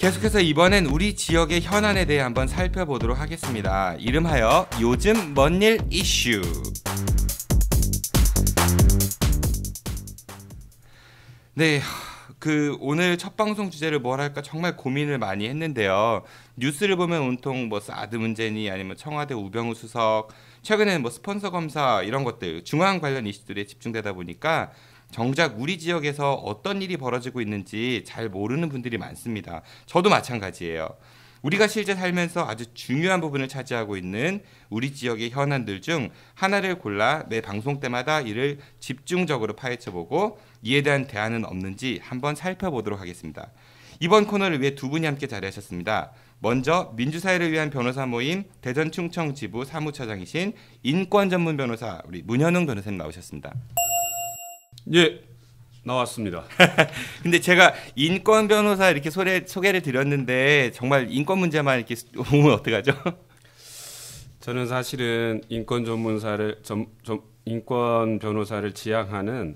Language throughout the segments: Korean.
계속해서 이번엔 우리 지역의 현안에 대해 한번 살펴보도록 하겠습니다. 이름하여 요즘 뭔일 이슈. 네, 오늘 첫 방송 주제를 뭘 할까 정말 고민을 많이 했는데요. 뉴스를 보면 온통 뭐 사드 문제니 아니면 청와대 우병우 수석, 최근에는 뭐 스폰서 검사 이런 것들 중앙 관련 이슈들에 집중되다 보니까 정작 우리 지역에서 어떤 일이 벌어지고 있는지 잘 모르는 분들이 많습니다. 저도 마찬가지예요. 우리가 실제 살면서 아주 중요한 부분을 차지하고 있는 우리 지역의 현안들 중 하나를 골라 매 방송 때마다 이를 집중적으로 파헤쳐보고 이에 대한 대안은 없는지 한번 살펴보도록 하겠습니다. 이번 코너를 위해 두 분이 함께 자리하셨습니다. 먼저 민주사회를 위한 변호사 모임 대전 충청 지부 사무처장이신 인권 전문 변호사 우리 문현웅 변호사님 나오셨습니다. 예, 나왔습니다. 근데 제가 인권 변호사 이렇게 소개를 드렸는데 정말 인권 문제만 이렇게 오면 어떡하죠? 저는 사실은 인권 변호사를 지향하는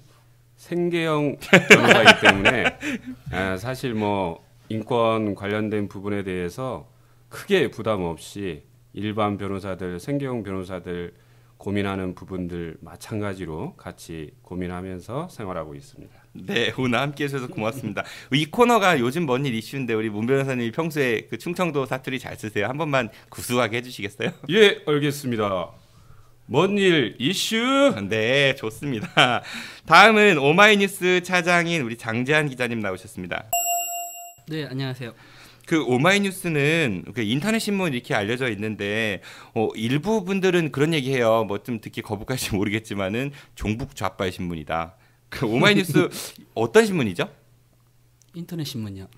생계형 변호사이기 때문에 사실 뭐 인권 관련된 부분에 대해서 크게 부담 없이 일반 변호사들, 생계형 변호사들 고민하는 부분들 마찬가지로 같이 고민하면서 생활하고 있습니다. 네, 오늘 함께 해주셔서 고맙습니다. 이 코너가 요즘 뭔일 이슈인데 우리 문 변호사님이 평소에 그 충청도 사투리 잘 쓰세요. 한 번만 구수하게 해주시겠어요? 예, 알겠습니다. 뭔일 이슈? 네, 좋습니다. 다음은 오마이뉴스 차장인 우리 장재한 기자님 나오셨습니다. 네, 안녕하세요. 그 오마이뉴스는 그 인터넷 신문 이렇게 알려져 있는데 일부 분들은 그런 얘기해요. 뭐 좀 듣기 거북할지 모르겠지만은 종북 좌빨 신문이다. 그 오마이뉴스 어떤 신문이죠? 인터넷 신문이요.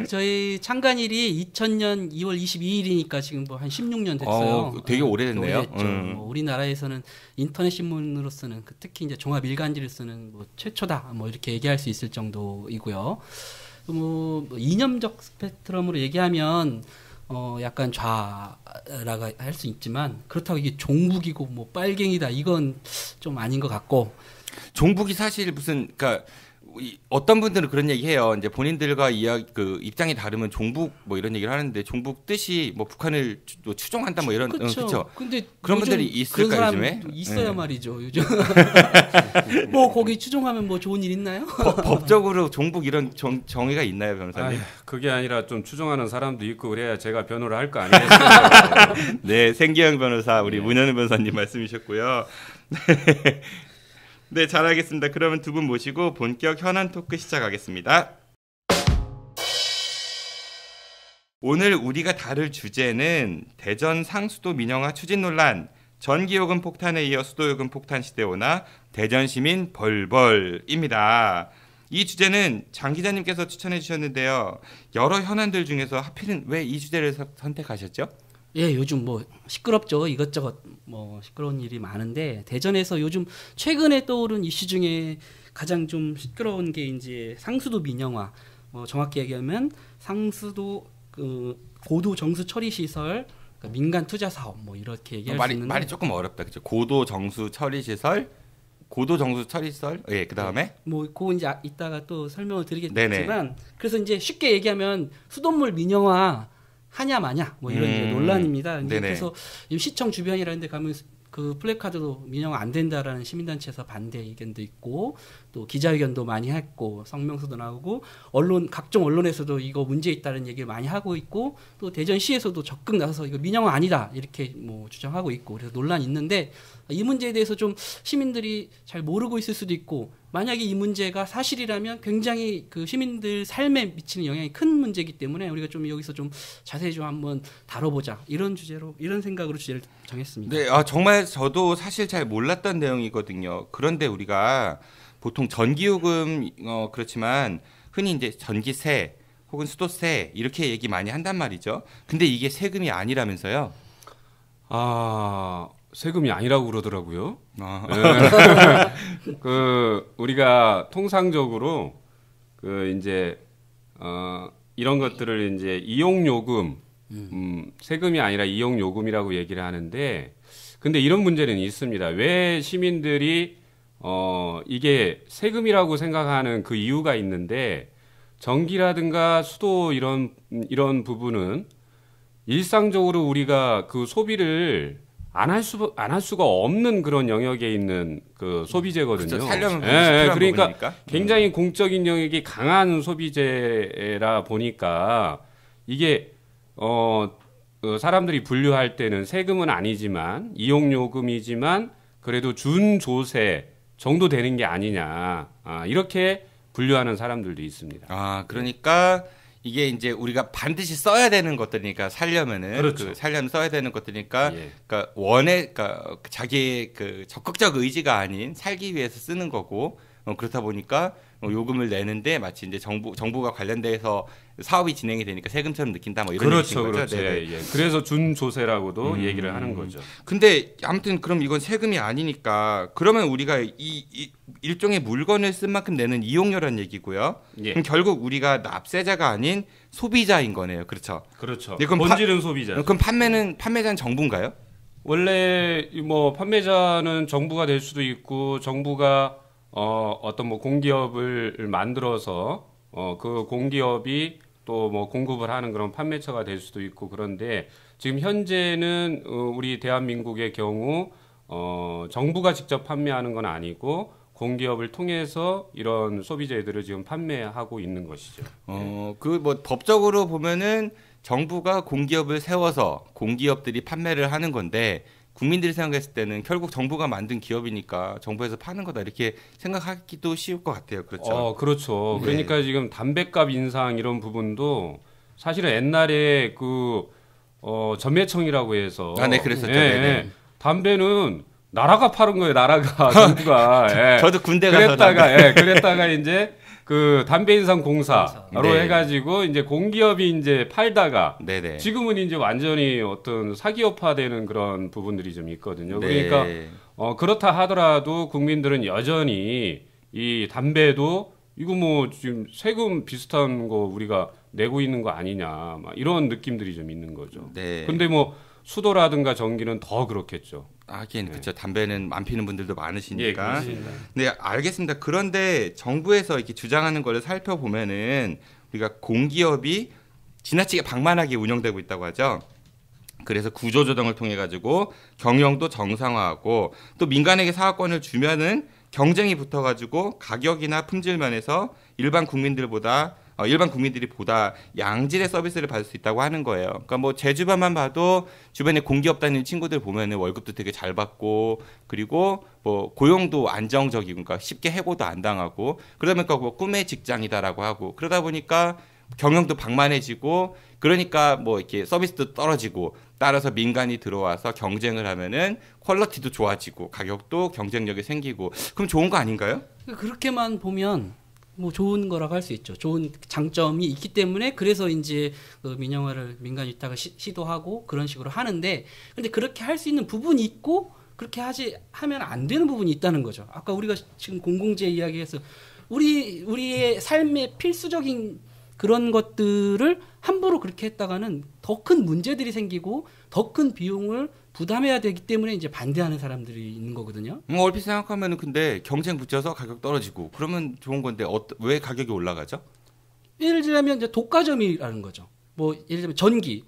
저희 창간일이 2000년 2월 22일이니까 지금 뭐 한 16년 됐어요. 되게 오래됐네요. 오래됐죠. 뭐 우리나라에서는 인터넷 신문으로서는 특히 이제 종합 일간지를 쓰는 뭐 최초다. 뭐 이렇게 얘기할 수 있을 정도이고요. 뭐 이념적 스펙트럼으로 얘기하면 약간 좌라고 할 수 있지만 그렇다고 이게 종북이고 뭐 빨갱이다 이건 좀 아닌 것 같고. 종북이 사실 무슨 그러니까 어떤 분들은 그런 얘기해요. 이제 본인들과 입장이 다르면 종북 뭐 이런 얘기를 하는데 종북 뜻이 뭐 북한을 추종한다 뭐 이런 그렇죠. 근데 그런 분들이 있을까 요즘에? 있어야 네. 말이죠. 요즘 뭐 거기 추종하면 뭐 좋은 일 있나요? 법적으로 종북 이런 정의가 있나요, 변호사님? 그게 아니라 좀 추종하는 사람도 있고 그래야 제가 변호를 할 거 아니겠어요? 네, 생기형 변호사 우리 문현우 변호사님 말씀이셨고요. 네, 잘 알겠습니다. 그러면 두 분 모시고 본격 현안 토크 시작하겠습니다. 오늘 우리가 다룰 주제는 대전 상수도 민영화 추진 논란, 전기요금 폭탄에 이어 수도요금 폭탄 시대 오나 대전 시민 벌벌입니다. 이 주제는 장 기자님께서 추천해 주셨는데요. 여러 현안들 중에서 하필은 왜 이 주제를 선택하셨죠? 예, 요즘 뭐 시끄럽죠. 이것저것 뭐 시끄러운 일이 많은데 대전에서 요즘 최근에 떠오른 이슈 중에 가장 좀 시끄러운 게 이제 상수도 민영화. 정확히 얘기하면 상수도 고도 정수 처리 시설 그러니까 민간 투자 사업 뭐 이렇게 얘기할 수 있는데 말이 조금 어렵다. 그죠? 고도 정수 처리 시설. 고도 정수 처리 시설. 예, 그다음에 뭐 그거 이제 이따가 또 설명을 드리겠지만 네네. 그래서 이제 쉽게 얘기하면 수돗물 민영화 하냐 마냐 뭐 이런 이제 논란입니다. 그래서 시청 주변이라는 데 가면 그 플래카드도 민영 안 된다라는 시민단체에서 반대 의견도 있고 또 기자회견도 많이 했고 성명서도 나오고 각종 언론에서도 이거 문제 있다는 얘기를 많이 하고 있고 또 대전시에서도 적극 나서서 이거 민영화 아니다 이렇게 뭐 주장하고 있고 그래서 논란이 있는데 이 문제에 대해서 좀 시민들이 잘 모르고 있을 수도 있고 만약에 이 문제가 사실이라면 굉장히 그 시민들 삶에 미치는 영향이 큰 문제이기 때문에 우리가 좀 여기서 좀 자세히 좀 한번 다뤄보자 이런 생각으로 주제를 정했습니다. 네, 정말 저도 사실 잘 몰랐던 내용이거든요. 그런데 우리가 보통 전기요금 그렇지만 흔히 이제 전기세 혹은 수도세 이렇게 얘기 많이 한단 말이죠. 근데 이게 세금이 아니라면서요? 세금이 아니라고 그러더라고요. 우리가 통상적으로 이제 이런 것들을 이제 이용요금, 세금이 아니라 이용요금이라고 얘기를 하는데, 근데 이런 문제는 있습니다. 왜 시민들이 이게 세금이라고 생각하는 그 이유가 있는데, 전기라든가 수도 이런 부분은 일상적으로 우리가 그 소비를 안 할 수가 없는 그런 영역에 있는 그 소비재거든요. 그렇죠. 살려면 필요한 그러니까 부분이니까. 굉장히 공적인 영역이 강한 소비재라 보니까 이게 사람들이 분류할 때는 세금은 아니지만 이용요금이지만 그래도 준조세 정도 되는 게 아니냐 이렇게 분류하는 사람들도 있습니다. 아, 그러니까 이게 이제 우리가 반드시 써야 되는 것들이니까 살려면은 그렇죠. 살려면 써야 되는 것들이니까 예. 그러니까 그러니까 자기의 그 적극적 의지가 아닌 살기 위해서 쓰는 거고 그렇다 보니까 요금을 내는데 마치 이제 정부가 관련돼서 사업이 진행이 되니까 세금처럼 느낀다 뭐 이런 그렇죠, 얘기인 그렇죠. 거죠. 예. 그래서 준조세라고도 얘기를 하는 거죠. 근데 아무튼 그럼 이건 세금이 아니니까 그러면 우리가 이 일종의 물건을 쓴 만큼 내는 이용료란 얘기고요. 예. 그럼 결국 우리가 납세자가 아닌 소비자인 거네요. 그렇죠. 그렇죠. 네, 그럼 본질은 소비자. 그럼 판매자는 정부인가요? 원래 뭐 판매자는 정부가 될 수도 있고 정부가 어떤 뭐 공기업을 만들어서 그 공기업이 또 뭐 공급을 하는 그런 판매처가 될 수도 있고 그런데 지금 현재는 우리 대한민국의 경우 정부가 직접 판매하는 건 아니고 공기업을 통해서 이런 소비재들을 지금 판매하고 있는 것이죠. 그 뭐 법적으로 보면은 정부가 공기업을 세워서 공기업들이 판매를 하는 건데 국민들이 생각했을 때는 결국 정부가 만든 기업이니까 정부에서 파는 거다 이렇게 생각하기도 쉬울 것 같아요. 그렇죠. 그렇죠. 네. 그러니까 지금 담배값 인상 이런 부분도 사실은 옛날에 전매청이라고 해서 네, 그랬었죠. 네네. 담배는 나라가 파는 거예요. 나라가 정부가. 예. 저도 군대 가서 담배. 그랬다가 이제 그 담배 인상 공사로 네. 해가지고 이제 공기업이 이제 팔다가 네네. 지금은 이제 완전히 어떤 사기업화되는 그런 부분들이 좀 있거든요. 네. 그러니까 그렇다 하더라도 국민들은 여전히 이 담배도 이거 뭐 지금 세금 비슷한 거 우리가 내고 있는 거 아니냐 막 이런 느낌들이 좀 있는 거죠. 네. 근데 뭐 수도라든가 전기는 더 그렇겠죠. 하긴 그렇죠. 담배는 안 피는 분들도 많으시니까. 그렇습니다. 네, 알겠습니다. 그런데 정부에서 이렇게 주장하는 거를 살펴보면은 우리가 공기업이 지나치게 방만하게 운영되고 있다고 하죠. 그래서 구조조정을 통해 가지고 경영도 정상화하고 또 민간에게 사업권을 주면은 경쟁이 붙어가지고 가격이나 품질 면에서 일반 국민들이 보다 양질의 서비스를 받을 수 있다고 하는 거예요. 그러니까 뭐 제 주변만 봐도 주변에 공기업 다니는 친구들 보면은 월급도 되게 잘 받고 그리고 뭐 고용도 안정적이고 그러니까 쉽게 해고도 안 당하고 그러다 보니까 뭐 꿈의 직장이다라고 하고 그러다 보니까 경영도 방만해지고 그러니까 뭐 이렇게 서비스도 떨어지고 따라서 민간이 들어와서 경쟁을 하면은 퀄리티도 좋아지고 가격도 경쟁력이 생기고 그럼 좋은 거 아닌가요? 그렇게만 보면 뭐 좋은 거라고 할 수 있죠. 좋은 장점이 있기 때문에 그래서 이제 그 민영화를 민간 위탁을 시도하고 그런 식으로 하는데 근데 그렇게 할 수 있는 부분이 있고 그렇게 하면 안 되는 부분이 있다는 거죠. 아까 우리가 지금 공공재 이야기해서 우리의 삶의 필수적인 그런 것들을 함부로 그렇게 했다가는 더 큰 문제들이 생기고 더 큰 비용을 부담해야 되기 때문에 이제 반대하는 사람들이 있는 거거든요. 얼핏 생각하면은 근데 경쟁 붙여서 가격 떨어지고 그러면 좋은 건데 왜 가격이 올라가죠? 예를 들면 이제 독과점이라는 거죠. 뭐 예를 들면 전기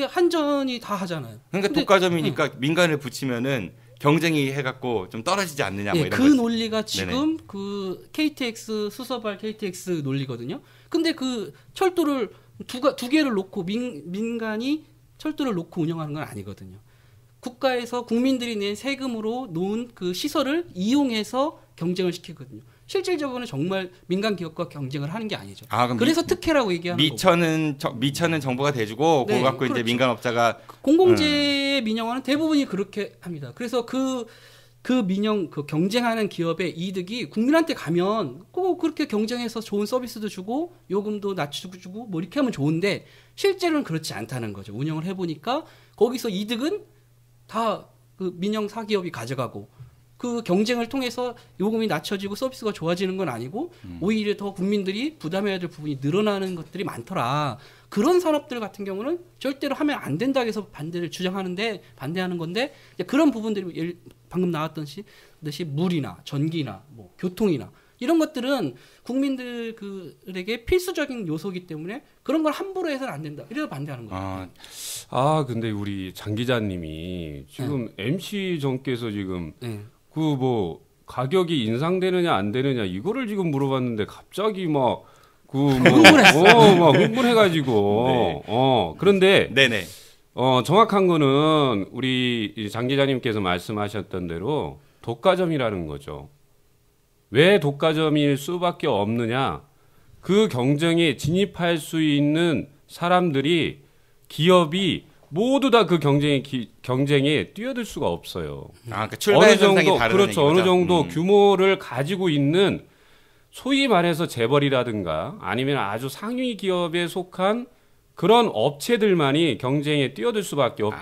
한전이 다 하잖아요. 그러니까 독과점이니까 민간을 붙이면은 경쟁이 해갖고 좀 떨어지지 않느냐 뭐 이런 그 거지. 논리가 지금 그 KTX 수서발 KTX 논리거든요. 근데 그 철도를 두 개를 놓고 민간이 철도를 놓고 운영하는 건 아니거든요. 국가에서 국민들이 낸 세금으로 놓은 그 시설을 이용해서 경쟁을 시키거든요. 실질적으로는 정말 민간 기업과 경쟁을 하는 게 아니죠. 그럼 그래서 특혜라고 얘기하는 거고. 미천은 정부가 대주고 그거 갖고 그렇죠. 이제 민간업자가 공공재 민영화는 대부분이 그렇게 합니다. 그래서 그 경쟁하는 기업의 이득이 국민한테 가면 꼭 그렇게 경쟁해서 좋은 서비스도 주고 요금도 낮추고 뭐 이렇게 하면 좋은데 실제로는 그렇지 않다는 거죠. 운영을 해보니까 거기서 이득은 다 그 민영 사기업이 가져가고 그 경쟁을 통해서 요금이 낮춰지고 서비스가 좋아지는 건 아니고 오히려 더 국민들이 부담해야 될 부분이 늘어나는 것들이 많더라. 그런 산업들 같은 경우는 절대로 하면 안 된다 해서 반대하는 건데 그런 부분들이 방금 나왔던 듯이 물이나 전기나 뭐 교통이나 이런 것들은 국민들에게 필수적인 요소이기 때문에 그런 걸 함부로 해서는 안 된다. 이래서 반대하는 거예요. 근데 우리 장 기자님이 지금 MC 정께서 지금 네. 그 뭐 가격이 인상되느냐 안 되느냐 이거를 지금 물어봤는데 갑자기 막 막 흥분해가지고 그런데 네네. 정확한 거는 우리 장 기자님께서 말씀하셨던 대로 독과점이라는 거죠. 왜 독과점일 수밖에 없느냐? 그 경쟁에 진입할 수 있는 사람들이 기업이 모두 다 그 경쟁에 뛰어들 수가 없어요. 그러니까 출발 선상이 다르다는 그렇죠. 얘기죠. 어느 정도 규모를 가지고 있는 소위 말해서 재벌이라든가 아니면 아주 상위 기업에 속한 그런 업체들만이 경쟁에 뛰어들 수밖에 없고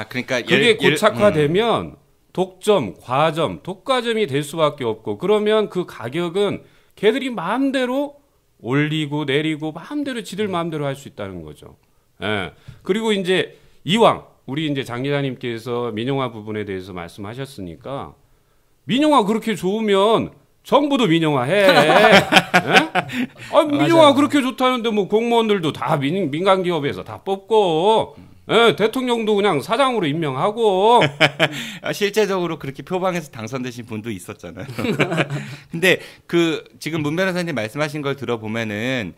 그러니까 그게 고착화되면 독점, 과점, 독과점이 될 수밖에 없고 그러면 그 가격은 걔들이 마음대로 올리고 내리고 마음대로 지들 마음대로 할 수 있다는 거죠. 예. 그리고 이제 이왕 우리 이제 장 기자님께서 민영화 부분에 대해서 말씀하셨으니까 민영화 그렇게 좋으면 정부도 민영화해. 민영화 그렇게 좋다는데 뭐 공무원들도 다 민간 기업에서 다 뽑고 대통령도 그냥 사장으로 임명하고. 실제적으로 그렇게 표방해서 당선되신 분도 있었잖아요. 근데 그 지금 문 변호사님 말씀하신 걸 들어보면은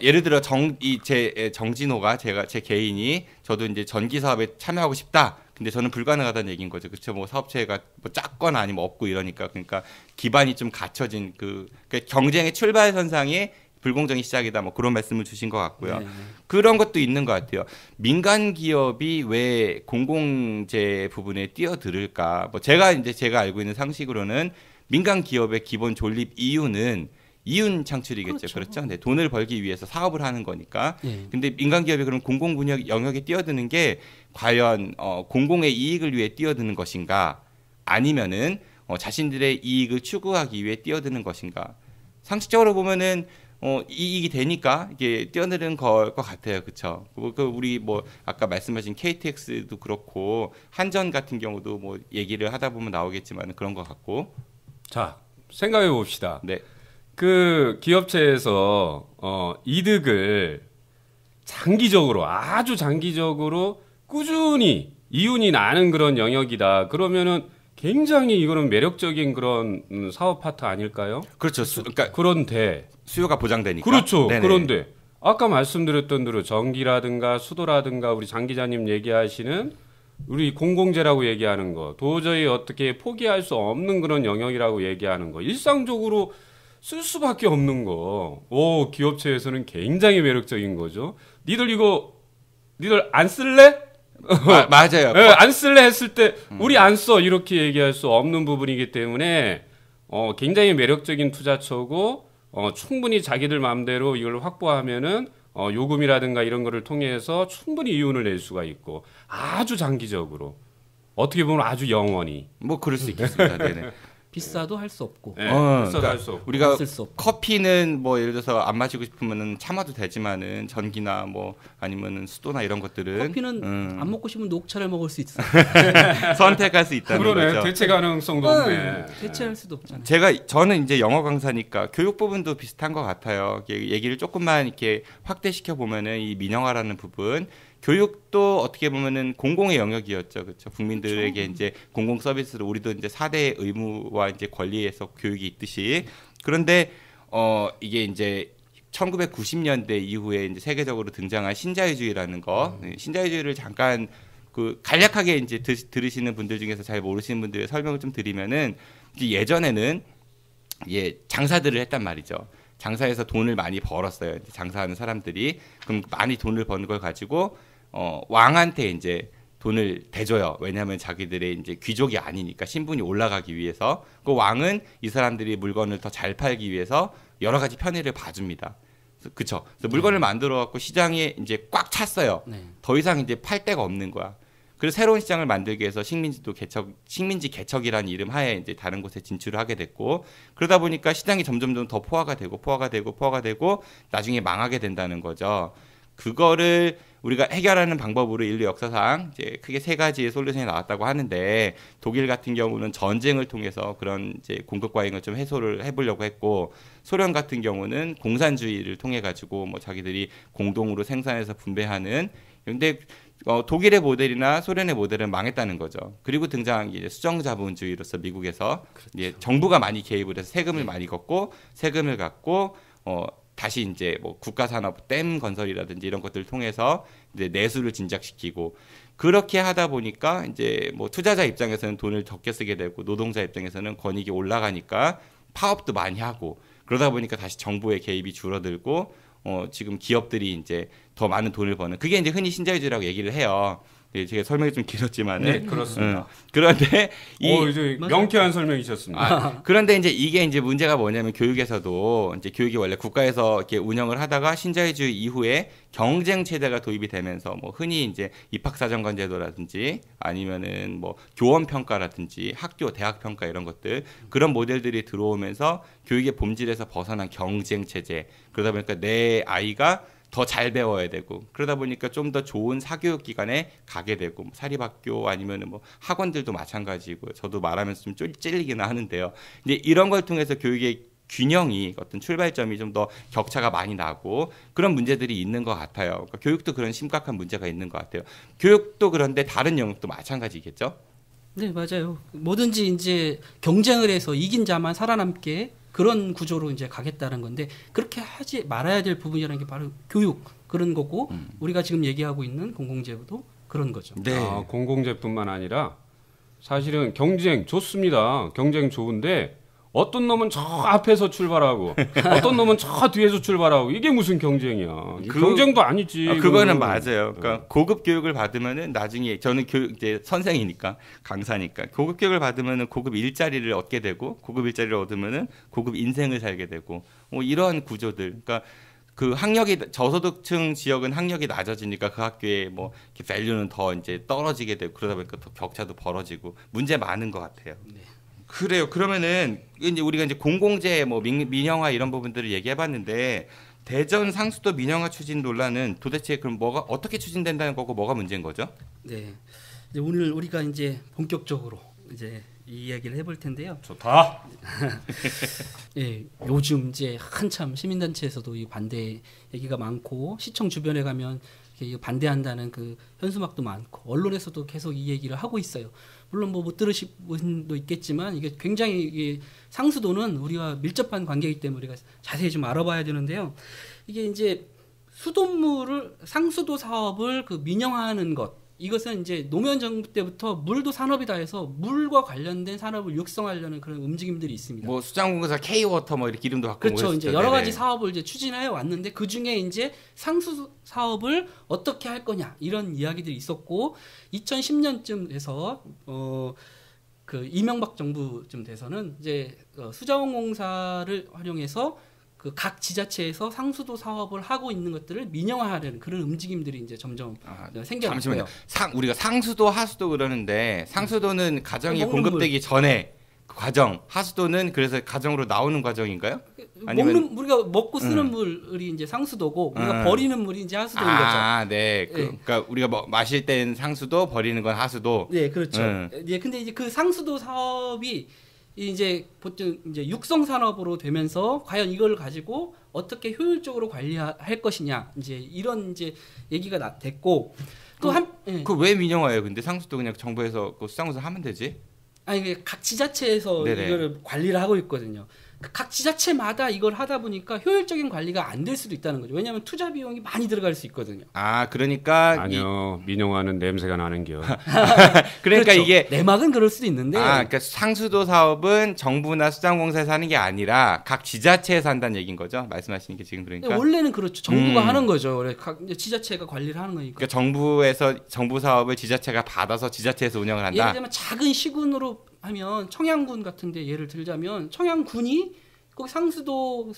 예를 들어 정진호가 제 개인이 저도 이제 전기 사업에 참여하고 싶다. 근데 저는 불가능하다는 얘기인 거죠. 그렇죠. 뭐 사업체가 뭐 작거나 아니면 없고 이러니까 그러니까 기반이 좀 갖춰진 그러니까 경쟁의 출발선상에 불공정이 시작이다. 뭐 그런 말씀을 주신 것 같고요. 그런 것도 있는 것 같아요. 민간 기업이 왜 공공재 부분에 뛰어들을까? 뭐 제가 알고 있는 상식으로는 민간 기업의 기본 존립 이유는 이윤 창출이겠죠. 그렇죠. 네, 돈을 벌기 위해서 사업을 하는 거니까. 근데 민간 기업이 그럼 공공 분야 영역에 뛰어드는 게 과연 공공의 이익을 위해 뛰어드는 것인가? 아니면은 자신들의 이익을 추구하기 위해 뛰어드는 것인가? 상식적으로 보면은 이익이 되니까 이게 뛰어드는 걸 것 같아요. 그렇죠? 우리 뭐 아까 말씀하신 KTX도 그렇고 한전 같은 경우도 뭐 얘기를 하다 보면 나오겠지만 그런 것 같고. 자, 생각해 봅시다. 네. 그 기업체에서 이득을 아주 장기적으로 꾸준히 이윤이 나는 그런 영역이다. 그러면은 굉장히 이거는 매력적인 그런 사업 파트 아닐까요? 그렇죠. 그러니까 그런데 수요가 보장되니까. 그렇죠. 네네. 그런데 아까 말씀드렸던 대로 전기라든가 수도라든가 우리 장 기자님 얘기하시는 우리 공공재라고 얘기하는 거 도저히 어떻게 포기할 수 없는 그런 영역이라고 얘기하는 거 일상적으로 쓸 수밖에 없는 거. 기업체에서는 굉장히 매력적인 거죠. 니들 안 쓸래? 맞아요. 네, 안 쓸래 했을 때 우리 안 써 이렇게 얘기할 수 없는 부분이기 때문에 굉장히 매력적인 투자처고 충분히 자기들 마음대로 이걸 확보하면은 요금이라든가 이런 거를 통해서 충분히 이윤을 낼 수가 있고 아주 장기적으로 어떻게 보면 아주 영원히 뭐 그럴 수 있겠습니다. 네네. 비싸도 할 수 없고. 네, 비싸도 그러니까 할 수 없고. 우리가 쓸 수 없고. 커피는 뭐 예를 들어서 안 마시고 싶으면은 참아도 되지만은 전기나 뭐 아니면은 수도나 이런 것들은 커피는 안 먹고 싶으면 녹차를 먹을 수 있어. 선택할 수 있다는 그러네. 거죠. 대체 가능성도 없네. 대체할 수도 없잖아요. 저는 이제 영어 강사니까 교육 부분도 비슷한 것 같아요. 얘기를 조금만 이렇게 확대시켜 보면은 이 민영화라는 부분, 교육도 어떻게 보면은 공공의 영역이었죠, 그렇죠? 국민들에게 그렇죠. 이제 공공 서비스로 우리도 이제 4대 의무와 이제 권리에서 교육이 있듯이 그런데 이게 이제 1990년대 이후에 이제 세계적으로 등장한 신자유주의라는 거, 신자유주의를 잠깐 간략하게 이제 들으시는 분들 중에서 잘 모르시는 분들의 설명을 좀 드리면은 예전에는 장사들을 했단 말이죠. 장사해서 돈을 많이 벌었어요. 이제 장사하는 사람들이 그럼 많이 돈을 버는 걸 가지고 왕한테 이제 돈을 대줘요. 왜냐하면 자기들의 이제 귀족이 아니니까 신분이 올라가기 위해서 그 왕은 이 사람들이 물건을 더 잘 팔기 위해서 여러 가지 편의를 봐줍니다. 그렇죠. 그래서 물건을 만들어 갖고 시장에 이제 꽉 찼어요. 네. 더 이상 이제 팔 데가 없는 거야. 그래서 새로운 시장을 만들기 위해서 식민지 개척이라는 이름 하에 이제 다른 곳에 진출을 하게 됐고 그러다 보니까 시장이 점점 더 포화가 되고 나중에 망하게 된다는 거죠. 그거를 우리가 해결하는 방법으로 인류 역사상 이제 크게 세 가지의 솔루션이 나왔다고 하는데 독일 같은 경우는 전쟁을 통해서 그런 이제 공급 과잉을 좀 해소를 해보려고 했고 소련 같은 경우는 공산주의를 통해 가지고 뭐 자기들이 공동으로 생산해서 분배하는 근데 독일의 모델이나 소련의 모델은 망했다는 거죠. 그리고 등장한 게 이제 수정자본주의로서 미국에서 그렇죠. 이제 정부가 많이 개입을 해서 세금을 많이 걷고 세금을 갖고 다시 이제 뭐 국가산업 댐 건설이라든지 이런 것들을 통해서 이제 내수를 진작시키고 그렇게 하다 보니까 이제 뭐 투자자 입장에서는 돈을 적게 쓰게 되고 노동자 입장에서는 권익이 올라가니까 파업도 많이 하고 그러다 보니까 다시 정부의 개입이 줄어들고 지금 기업들이 이제 더 많은 돈을 버는 그게 이제 흔히 신자유주의라고 얘기를 해요. 네, 제가 설명이 좀 길었지만은 네, 그렇습니다. 그런데 이제 명쾌한 설명이셨습니다. 그런데 이제 이게 이제 문제가 뭐냐면 교육에서도 이제 교육이 원래 국가에서 이렇게 운영을 하다가 신자유주의 이후에 경쟁 체제가 도입이 되면서 뭐 흔히 이제 입학사정관 제도라든지 아니면은 뭐 교원 평가라든지 학교 대학 평가 이런 것들 그런 모델들이 들어오면서 교육의 본질에서 벗어난 경쟁 체제 그러다 보니까 내 아이가 더 잘 배워야 되고 그러다 보니까 좀 더 좋은 사교육 기관에 가게 되고 뭐 사립학교 아니면은 뭐 학원들도 마찬가지고 저도 말하면서 좀 찔리기는 하는데요. 이제 이런 걸 통해서 교육의 균형이 어떤 출발점이 좀 더 격차가 많이 나고 그런 문제들이 있는 것 같아요. 그러니까 교육도 그런 심각한 문제가 있는 것 같아요. 교육도 그런데 다른 영역도 마찬가지겠죠? 네, 맞아요. 뭐든지 이제 경쟁을 해서 이긴 자만 살아남게 그런 구조로 이제 가겠다는 건데 그렇게 하지 말아야 될 부분이라는 게 바로 교육 그런 거고 우리가 지금 얘기하고 있는 공공재도 그런 거죠. 네. 공공재뿐만 아니라 사실은 경쟁 좋습니다. 경쟁 좋은데 어떤 놈은 저 앞에서 출발하고 어떤 놈은 저 뒤에서 출발하고 이게 무슨 경쟁이야? 경쟁도 아니지. 그거는 맞아요. 그러니까 고급 교육을 받으면은 나중에 저는 교육 이제 선생이니까 강사니까 고급 교육을 받으면은 고급 일자리를 얻게 되고 고급 일자리를 얻으면은 고급 인생을 살게 되고 뭐 이런 구조들. 그러니까 그 학력이 저소득층 지역은 학력이 낮아지니까 그 학교의 뭐 밸류는 더 이제 떨어지게 되고 그러다 보니까 더 격차도 벌어지고 문제 많은 것 같아요. 네. 그래요. 그러면은 이제 우리가 이제 공공재 뭐 민영화 이런 부분들을 얘기해봤는데 대전 상수도 민영화 추진 논란은 도대체 그럼 뭐가 어떻게 추진된다는 거고 뭐가 문제인 거죠? 네. 이제 오늘 우리가 이제 본격적으로 이제 이 이야기를 해볼 텐데요. 좋다. 예, 요즘 이제 한참 시민단체에서도 이 반대 얘기가 많고 시청 주변에 가면 반대한다는 그 현수막도 많고 언론에서도 계속 이 얘기를 하고 있어요. 물론 뭐 못 들으신 분도 있겠지만 이게 굉장히 이게 상수도는 우리와 밀접한 관계이기 때문에 우리가 자세히 좀 알아봐야 되는데요. 이게 이제 수돗물을 상수도 사업을 그 민영화하는 것 이것은 이제 노무현 정부 때부터 물도 산업이다 해서 물과 관련된 산업을 육성하려는 그런 움직임들이 있습니다. 뭐 수자원공사 K-워터 뭐 이렇게 이름도 바꾸고 그렇죠. 이제 여러 가지 사업을 이제 추진해 왔는데 그 중에 이제 상수 사업을 어떻게 할 거냐 이런 이야기들이 있었고 2010년쯤 돼서 그 이명박 정부쯤 돼서는 이제 수자원공사를 활용해서 그 각 지자체에서 상수도 사업을 하고 있는 것들을 민영화하려는 그런 움직임들이 이제 점점 생겨났고요. 우리가 상수도, 하수도 그러는데 상수도는 가정이 공급되기 전에 그 과정, 하수도는 그래서 가정으로 나오는 과정인가요? 아니면 우리가 먹고 쓰는 물이 이제 상수도고 우리가 버리는 물이 이제 하수도인 거죠. 아, 네. 그러니까 우리가 뭐 마실 땐 상수도, 버리는 건 하수도. 네, 그렇죠. 예, 근데 이제 그 상수도 사업이 이제 보통 이제 육성 산업으로 되면서 과연 이걸 가지고 어떻게 효율적으로 관리할 것이냐 이제 이런 이제 얘기가 됐고 또 그 왜 민영화예요? 근데 상수도 그냥 정부에서 그 수자원공사 하면 되지? 아니 각 지자체에서 네네. 이걸 관리를 하고 있거든요. 각 지자체마다 이걸 하다 보니까 효율적인 관리가 안 될 수도 있다는 거죠. 왜냐하면 투자 비용이 많이 들어갈 수 있거든요. 아, 그러니까 아니요, 민영화는 냄새가 나는겨. 그러니까 그렇죠. 이게 내막은 그럴 수도 있는데. 그러니까 상수도 사업은 정부나 수자원공사에서 하는 게 아니라 각 지자체에서 한다는 얘기인 거죠. 말씀하시는 게 지금 그러니까. 원래는 그렇죠. 정부가 하는 거죠. 각 지자체가 관리를 하는 거니까. 그러니까 정부에서 정부 사업을 지자체가 받아서 지자체에서 운영을 한다. 예를 들면 작은 시군으로 하면 청양군 같은데 예를 들자면 청양군이 거기 상수도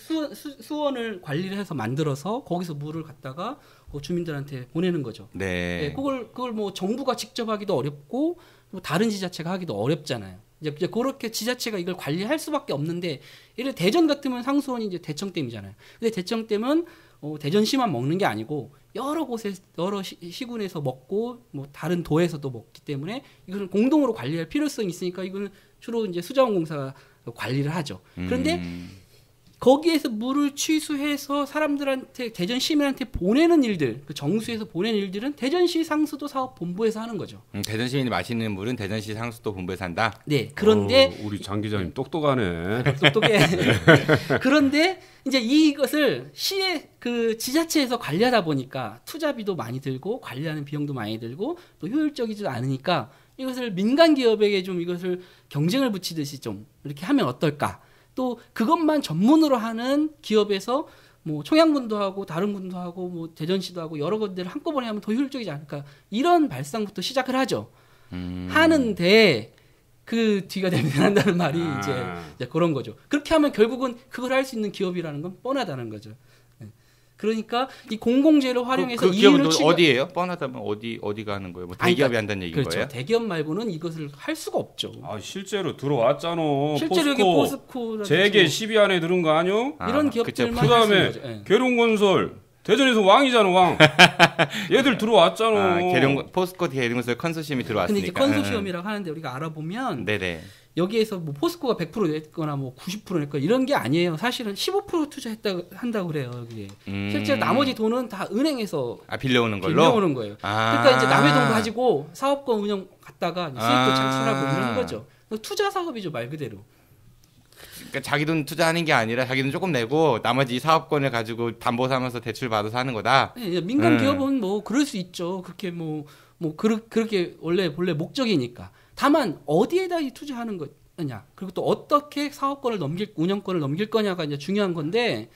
수원을 관리를 해서 만들어서 거기서 물을 갖다가 주민들한테 보내는 거죠. 네. 네, 그걸 뭐 정부가 직접 하기도 어렵고 뭐 다른 지자체가 하기도 어렵잖아요. 이제 그렇게 지자체가 이걸 관리할 수밖에 없는데 예를 대전 같으면 상수원이 이제 대청댐이잖아요. 근데 대청댐은 대전시만 먹는 게 아니고 여러 곳에 여러 시군에서 먹고 뭐 다른 도에서도 먹기 때문에 이거는 공동으로 관리할 필요성이 있으니까 이거는 주로 이제 수자원공사가 관리를 하죠. 그런데 거기에서 물을 취수해서 사람들한테 대전 시민한테 보내는 일들, 그 정수에서 보내는 일들은 대전시 상수도 사업본부에서 하는 거죠. 대전 시민이 마시는 물은 대전시 상수도 본부에서 한다. 네. 그런데 우리 장 기자님 똑똑하네. 똑똑해. 그런데 이제 이것을 시의 그 지자체에서 관리하다 보니까 투자비도 많이 들고 관리하는 비용도 많이 들고 또 효율적이지도 않으니까 이것을 민간 기업에게 좀 이것을 경쟁을 붙이듯이 좀 이렇게 하면 어떨까? 또 그것만 전문으로 하는 기업에서 뭐 청양군도 하고 다른 군도 하고 뭐 대전시도 하고 여러 군데를 한꺼번에 하면 더 효율적이지 않을까 이런 발상부터 시작을 하죠. 하는데 그 뒤가 냄새난다는 말이 이제 그런 거죠. 그렇게 하면 결국은 그걸 할 수 있는 기업이라는 건 뻔하다는 거죠. 그러니까 이 공공재를 활용해서 그 기업은 어디예요? 뻔하다면 어디가 하는 거예요? 뭐 대기업이 한다는 얘기인 그렇죠. 거예요? 대기업 말고는 이것을 할 수가 없죠. 아 실제로 들어왔잖아. 실제로 여기 포스코 재계 10위 안에 들은 거 아니요? 이런 기업들만 그다음에 계룡건설 대전에서 왕이잖아 왕. 얘들 들어왔잖아. 포스코 계룡건설 컨소시엄이 들어왔으니까. 근데 이제 컨소시엄이라고 하는데 우리가 알아보면 네네. 여기에서 뭐 포스코가 100% 냈거나 뭐 90% 냈거나 이런 게 아니에요. 사실은 15% 한다고 그래요. 여기에. 실제 나머지 돈은 다 은행에서 빌려오는 걸로. 빌려오는 거예요. 그러니까 이제 남의 돈 가지고 사업권 운영 갔다가 수익도 창출하고 이런 거죠. 투자 사업이죠 말 그대로. 그러니까 자기 돈 투자하는 게 아니라 자기 돈 조금 내고 나머지 사업권을 가지고 담보 삼아서 대출 받아서 하는 거다. 네, 민간 기업은 뭐 그럴 수 있죠. 그렇게 그렇게 원래 본래 목적이니까. 다만 어디에다 투자하는 거냐 그리고 또 어떻게 사업권을 운영권을 넘길 거냐가 이제 중요한 건데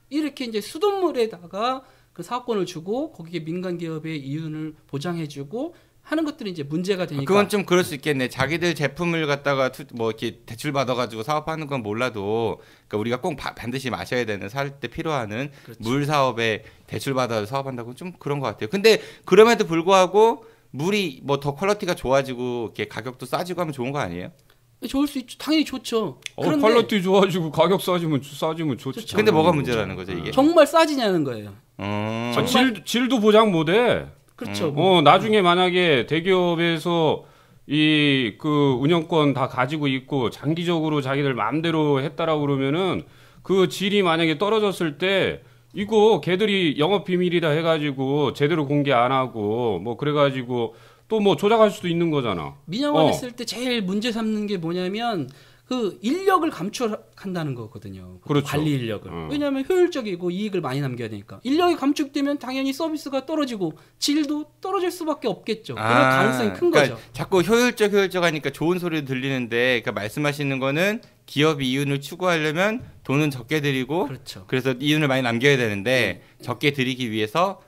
이렇게 이제 수돗물에다가 그 사업권을 주고 거기에 민간 기업의 이윤을 보장해주고 하는 것들이 이제 문제가 되니까 그건 좀 그럴 수 있겠네. 자기들 제품을 갖다가 뭐 이렇게 대출 받아가지고 사업하는 건 몰라도 그러니까 우리가 꼭 반드시 마셔야 되는 살 때 필요하는 그렇죠. 물 사업에 대출 받아서 사업한다고 좀 그런 것 같아요. 근데 그럼에도 불구하고 물이 뭐 더 퀄리티가 좋아지고 이렇게 가격도 싸지고 하면 좋은 거 아니에요? 좋을 수 있죠. 당연히 좋죠. 그런데 퀄리티 좋아지고 가격 싸지면 좋죠. 근데 뭐가 문제라는 거죠 이게? 정말 싸지냐는 거예요. 질도 보장 못해. 그렇죠. 나중에 만약에 대기업에서 이 그 운영권 다 가지고 있고 장기적으로 자기들 마음대로 했다라고 그러면은 그 질이 만약에 떨어졌을 때 이거 걔들이 영업 비밀이다 해가지고 제대로 공개 안 하고 뭐 그래가지고 또 뭐 조작할 수도 있는 거잖아. 민영화 했을 때 제일 문제 삼는 게 뭐냐면 그 인력을 감축한다는 거거든요. 그렇죠. 관리 인력을. 왜냐하면 효율적이고 이익을 많이 남겨야 되니까. 인력이 감축되면 당연히 서비스가 떨어지고 질도 떨어질 수밖에 없겠죠. 그럴 가능성이 큰 그러니까 거죠. 자꾸 효율적 하니까 좋은 소리도 들리는데 그러니까 말씀하시는 거는 기업이 이윤을 추구하려면 돈은 적게 들이고 그렇죠. 그래서 이윤을 많이 남겨야 되는데 적게 들이기 위해서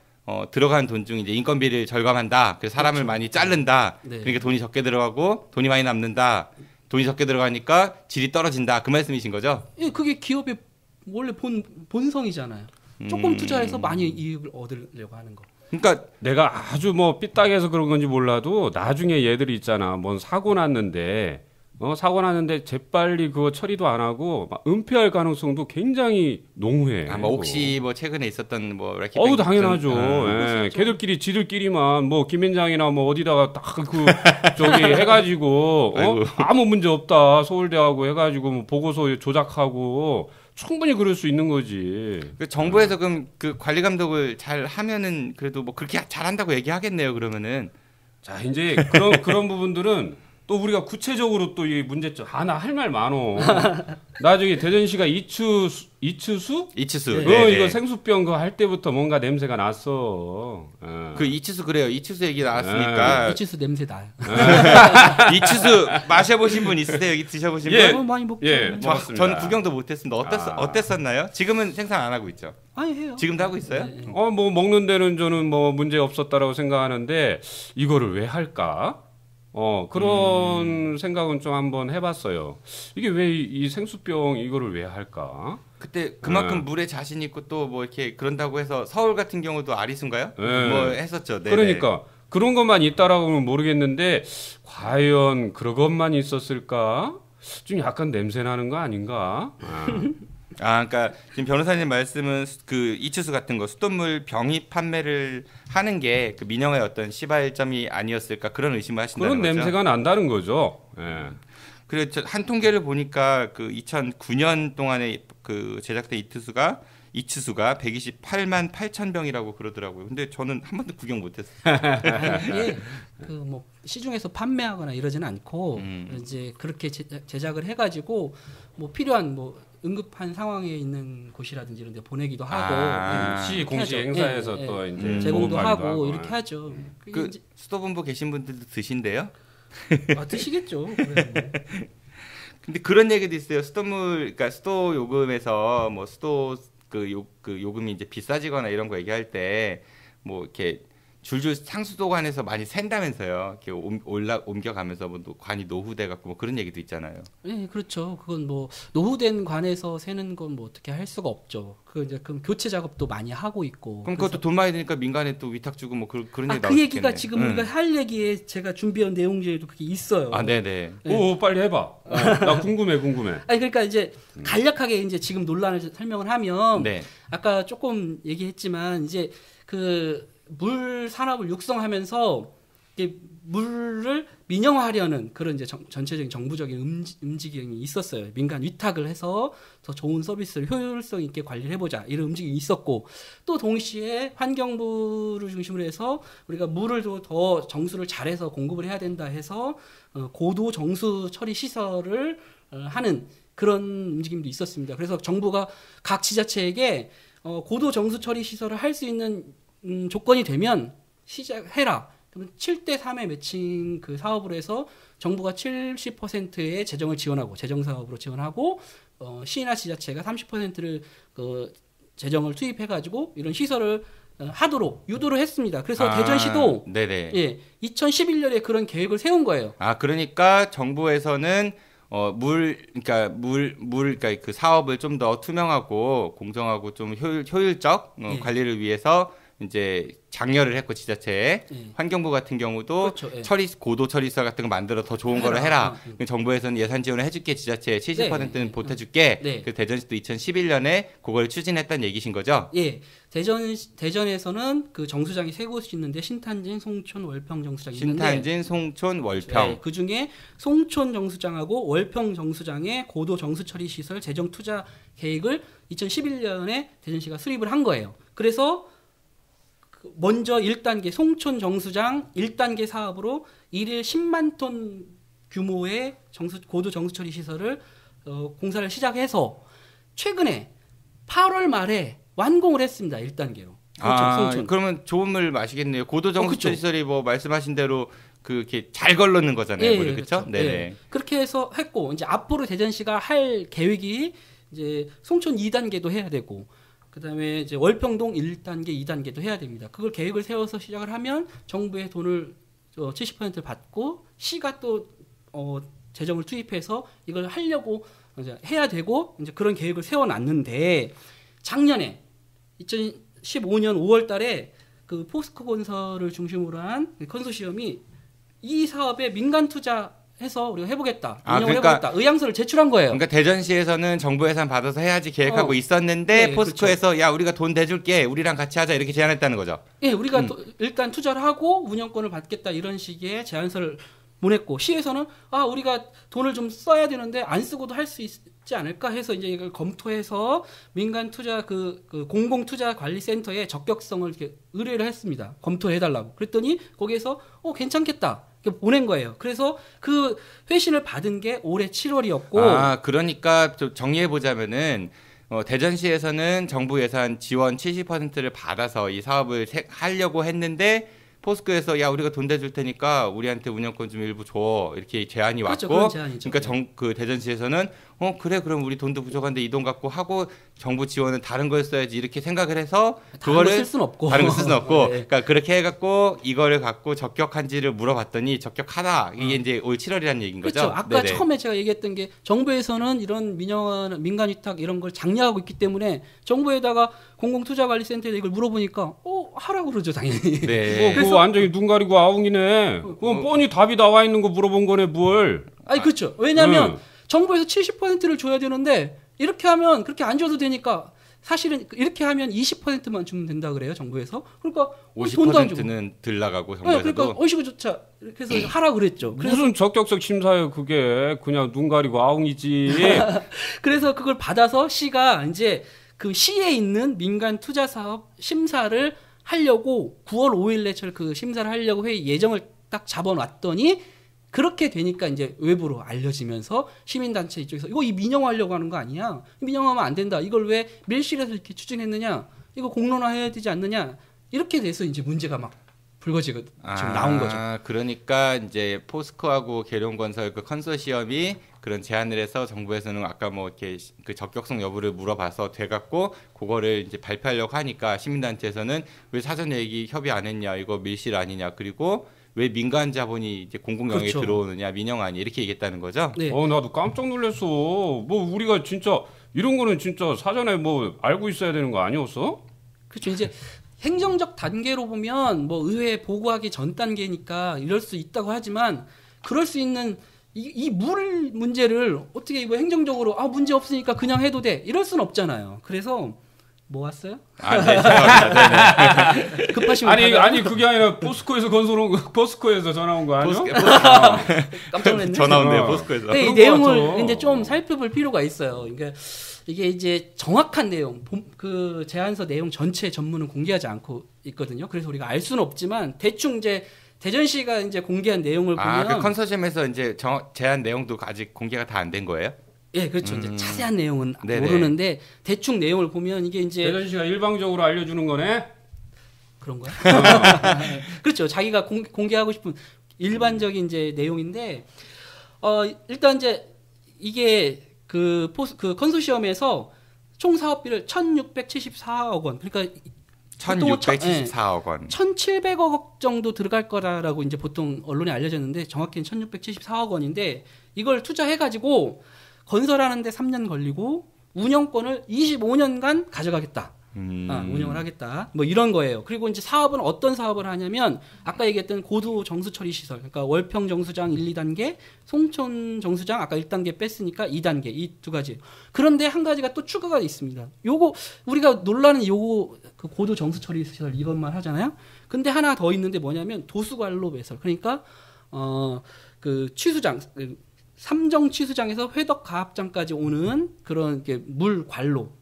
들어간 돈 중 이제 인건비를 절감한다. 그래서 사람을 그렇죠. 많이 자른다. 네. 그러니까 돈이 적게 들어가고 돈이 많이 남는다. 돈이 적게 들어가니까 질이 떨어진다. 그 말씀이신 거죠? 예, 그게 기업의 원래 본성이잖아요. 조금 투자해서 많이 이익을 얻으려고 하는 거. 그러니까 내가 아주 뭐 삐딱해서 그런 건지 몰라도 나중에 얘들이 있잖아. 뭔 사고 났는데 재빨리 그거 처리도 안 하고 막 은폐할 가능성도 굉장히 농후해. 뭐 혹시 뭐 최근에 있었던 뭐 라켓 당연하죠. 예. 걔들끼리 지들끼리만 뭐 김현장이나 뭐 어디다가 딱 그 저기 해가지고 아무 문제 없다 서울대하고 해가지고 뭐 보고서 조작하고 충분히 그럴 수 있는 거지. 그 정부에서 그럼 그 관리 감독을 잘 하면은 그래도 뭐 그렇게 잘한다고 얘기하겠네요. 그러면은 자 이제 그런 부분들은. 또 우리가 구체적으로 또 이 문제점 나 할 말 많어. 나중에 대전시가 이추수? 네, 이거 생수병 그거 할 때부터 뭔가 냄새가 났어. 그 이추수 그래요. 이추수 얘기 나왔으니까. 이추수 냄새 나요. 이추수 마셔보신 분 있으세요? 여기 드셔보신 분? 많이 먹죠. 전 구경도 못했습니다. 어땠었나요? 지금은 생산 안 하고 있죠. 아니 해요. 지금도 하고 있어요? 네. 뭐 먹는 데는 저는 뭐 문제 없었다라고 생각하는데 이거를 왜 할까? 그런 생각은 좀 한번 해봤어요. 이게 왜 이 생수병 이거를 왜 할까? 그때 그만큼 물에 자신 있고 또 뭐 이렇게 그런다고 해서 서울 같은 경우도 아리수인가요? 뭐 했었죠. 네네. 그러니까 그런 것만 있다라고는 모르겠는데 과연 그런 것만 있었을까? 좀 약간 냄새 나는 거 아닌가? 아, 그러니까 지금 변호사님 말씀은 그 이치수 같은 거 수돗물 병입 판매를 하는 게 그 민영화의 어떤 시발점이 아니었을까 그런 의심을 하신다는 그런 거죠. 냄새가 난다는 거죠. 예. 그래서 한 통계를 보니까 그 2009년 동안에 그 제작된 이치수가 128만 8천 병이라고 그러더라고요. 근데 저는 한 번도 구경 못했어요. 이게 그 뭐 시중에서 판매하거나 이러지는 않고 이제 그렇게 제작을 해가지고 뭐 필요한 뭐 응급한 상황에 있는 곳이라든지 이런 데 보내기도 하고 시 공식 하죠. 행사에서 또 이제 제공도 보급하기도 하고 이렇게 하죠. 그 수도본부 계신 분들도 드신대요? 드시겠죠. 그래, 뭐. 근데 그런 얘기도 있어요. 수돗물, 그러니까 수도 요금에서 뭐 수도 그 요금이 이제 비싸지거나 이런 거 얘기할 때 뭐 이렇게 줄줄 상수도관에서 많이 샌다면서요. 이렇게 옮겨가면서 뭐 관이 노후돼 갖고 뭐 그런 얘기도 있잖아요. 네, 그렇죠. 그건 뭐 노후된 관에서 세는 건 뭐 어떻게 할 수가 없죠. 그 이제 그럼 교체 작업도 많이 하고 있고. 그럼 그것도 돈 많이 드니까 민간에 또 위탁 주고 뭐 그런 얘기 나올 그 얘기가 지금 우리가 할 얘기에 제가 준비한 내용 중에도 그게 있어요. 아, 네네. 오, 빨리 해봐. 나 궁금해. 아니 그러니까 이제 간략하게 이제 지금 논란을 설명을 하면 네. 아까 조금 얘기했지만 이제 그 물 산업을 육성하면서 이게 물을 민영화하려는 그런 이제 전체적인 정부적인 움직임이 있었어요. 민간 위탁을 해서 더 좋은 서비스를 효율성 있게 관리를 해보자 이런 움직임이 있었고 또 동시에 환경부를 중심으로 해서 우리가 물을 더 정수를 잘해서 공급을 해야 된다 해서 고도 정수 처리 시설을 하는 그런 움직임도 있었습니다. 그래서 정부가 각 지자체에게 고도 정수 처리 시설을 할 수 있는 조건이 되면 시작해라. 그러면 7대 3의 매칭 그 사업으로 해서 정부가 70%의 재정을 지원하고 재정 사업으로 지원하고 시나 지자체가 30%를 그 재정을 투입해 가지고 이런 시설을 하도록 유도를 했습니다. 그래서 대전시도 네네. 예, 2011년에 그런 계획을 세운 거예요. 아, 그러니까 정부에서는 그러니까 그 사업을 좀 더 투명하고 공정하고 좀 효율적 예. 관리를 위해서 이제 장려를 했고 지자체에 예. 환경부 같은 경우도 그렇죠. 예. 고도 처리시설 같은 거 만들어 더 좋은 거를 해라. 정부에서는 예산 지원을 해줄게 지자체에 70%는 보태줄게. 네. 그 대전시도 2011년에 그걸 추진했다는 얘기신 거죠? 예, 대전에서는 그 정수장이 세 곳이 있는데 신탄진, 송촌, 월평 정수장이 있는데 신탄진, 송촌, 월평. 네, 그 중에 송촌 정수장하고 월평 정수장의 고도 정수 처리 시설 재정 투자 계획을 2011년에 대전시가 수립을 한 거예요. 그래서 먼저 1단계 송촌 정수장 1단계 사업으로 일일 10만 톤 규모의 고도 정수 처리 시설을 공사를 시작해서 최근에 8월 말에 완공을 했습니다. 1단계로. 송촌. 그러면 좋은 물 마시겠네요. 고도 정수 그쵸. 시설이 뭐 말씀하신 대로 그렇게 잘 걸러는 거잖아요. 예, 그렇죠? 그렇죠. 네네. 예. 그렇게 해서 했고 이제 앞으로 대전시가 할 계획이 이제 송촌 2단계도 해야 되고 그다음에 이제 월평동 1단계, 2단계도 해야 됩니다. 그걸 계획을 세워서 시작을 하면 정부의 돈을 70%를 받고 시가 또 재정을 투입해서 이걸 하려고 이제 해야 되고 이제 그런 계획을 세워놨는데 작년에 2015년 5월달에 그 포스코 건설을 중심으로 한 컨소시엄이 이 사업에 민간 투자해서 우리가 해보겠다, 운영을 해보겠다 의향서를 제출한 거예요. 그러니까 대전시에서는 정부 예산 받아서 해야지 계획하고 있었는데 네, 포스코에서 그렇죠. 야 우리가 돈 대줄게, 우리랑 같이 하자 이렇게 제안했다는 거죠. 예, 우리가 일단 투자를 하고 운영권을 받겠다 이런 식의 제안서를 보냈고 시에서는 우리가 돈을 좀 써야 되는데 안 쓰고도 할 수 있지 않을까 해서 이제 이걸 검토해서 민간 투자 그 공공 투자 관리 센터에 적격성을 이렇게 의뢰를 했습니다. 검토해 달라고. 그랬더니 거기에서 괜찮겠다. 이렇게 보낸 거예요. 그래서 그 회신을 받은 게 올해 7월이었고 그러니까 좀 정리해 보자면은 대전시에서는 정부 예산 지원 70%를 받아서 이 사업을 하려고 했는데 포스코에서 야 우리가 돈 대줄 테니까 우리한테 운영권 좀 일부 줘 이렇게 제안이 그렇죠, 왔고 그런 제안이죠. 그러니까 그 대전시에서는 그래 그럼 우리 돈도 부족한데 이 돈 갖고 하고 정부 지원은 다른 걸 써야지 이렇게 생각을 해서 그거를 쓸 수는 없고 다른 거 쓸 수는 없고 네. 그러니까 그렇게 해갖고 이거를 갖고 적격한지를 물어봤더니 적격하다 이게 이제 올 7월이라는 얘기인 거죠. 그렇죠. 아까 네네. 처음에 제가 얘기했던 게 정부에서는 이런 민간 위탁 이런 걸 장려하고 있기 때문에 정부에다가 공공투자관리센터에 이걸 물어보니까 하라고 그러죠 당연히. 네. 그거 완전히 눈 가리고 아웅이네. 그건 뻔히 답이 나와 있는 거 물어본 거네 뭘. 아니 그렇죠. 왜냐하면 정부에서 70%를 줘야 되는데 이렇게 하면 그렇게 안 줘도 되니까 사실은 이렇게 하면 20%만 주면 된다 그래요 정부에서. 그러니까 돈도 안 주고. 50%는 들 나가고 정부에서도. 그러니까 어이시구조차 그래서 하라 그랬죠. 무슨 적격적 심사예요 그게. 그냥 눈 가리고 아웅이지. 그래서 그걸 받아서 시가 이제 그 시에 있는 민간 투자 사업 심사를 하려고 9월 5일에 그 심사를 하려고 회의 예정을 딱 잡아놨더니 그렇게 되니까 이제 외부로 알려지면서 시민단체 이쪽에서 이거 민영화하려고 하는 거 아니야? 민영화하면 안 된다. 이걸 왜 밀실에서 이렇게 추진했느냐? 이거 공론화해야 되지 않느냐? 이렇게 돼서 이제 문제가 막 불거지고 지금 나온 거죠. 그러니까 이제 포스코하고 계룡건설 그 컨소시엄이 그런 제안을 해서 정부에서는 아까 뭐 이렇게 그 적격성 여부를 물어봐서 돼갖고 그거를 이제 발표하려고 하니까 시민단체에서는 왜 사전 얘기 협의 안 했냐? 이거 밀실 아니냐? 그리고 왜 민간 자본이 이제 공공영역에 그렇죠. 들어오느냐 민영 아니 이렇게 얘기했다는 거죠? 네. 나도 깜짝 놀랐어. 뭐 우리가 진짜 이런 거는 진짜 사전에 뭐 알고 있어야 되는 거 아니었어? 그렇죠. 이제 행정적 단계로 보면 뭐 의회에 보고하기 전 단계니까 이럴 수 있다고 하지만 그럴 수 있는 이 물 문제를 어떻게 뭐 행정적으로 문제 없으니까 그냥 해도 돼 이럴 수는 없잖아요. 그래서 뭐 왔어요? 네, 죄송합니다. 네네. 급하시면 아니 그게 아니라 포스코에서 포스코에서 전화 온 거 아니야? 깜짝 놀랐네. 전화 온대요 포스코에서. 네, 이 내용을 이제 좀 살펴볼 필요가 있어요. 그러니까 이게 이제 정확한 내용, 그 제안서 내용 전체 전문은 공개하지 않고 있거든요. 그래서 우리가 알 수는 없지만 대충 이제 대전시가 이제 공개한 내용을 보면 그 컨소시엄에서 이제 제안 내용도 아직 공개가 다 안 된 거예요? 예, 그렇죠. 이제 자세한 내용은 네네. 모르는데 대충 내용을 보면 이게 이제 대전시가 일방적으로 알려주는 거네. 그런 거야? 그렇죠. 자기가 공개하고 싶은 일반적인 이제 내용인데 일단 이제 이게 그 컨소시엄에서 총 사업비를 1,674억 원. 그러니까 1,674억 원. 1,700억 정도 들어갈 거라고 이제 보통 언론에 알려졌는데 정확히는 1,674억 원인데 이걸 투자해 가지고 건설하는데 3년 걸리고 운영권을 25년간 가져가겠다. 운영을 하겠다. 뭐 이런 거예요. 그리고 이제 사업은 어떤 사업을 하냐면 아까 얘기했던 고도 정수 처리 시설. 그러니까 월평 정수장 1, 2단계, 송촌 정수장 아까 1단계 뺐으니까 2단계 이 두 가지. 그런데 한 가지가 또 추가가 있습니다. 요거 우리가 논란은 요거 그 고도 정수 처리 시설 이것만 하잖아요. 근데 하나 더 있는데 뭐냐면 도수관로 배설. 그러니까 그 취수장 삼정 취수장에서 회덕 가압장까지 오는 그런 이렇게 물 관로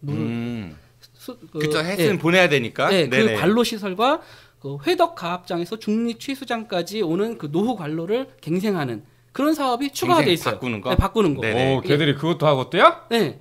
그쵸, 했으면 보내야 되니까. 네, 그 관로 시설과 그 회덕 가압장에서 중립 취수장까지 오는 그 노후 관로를 갱생하는 그런 사업이 추가가 돼 있어요. 바꾸는 거. 네, 바꾸는 거. 네네. 걔들이 그것도 하겠대요? 네.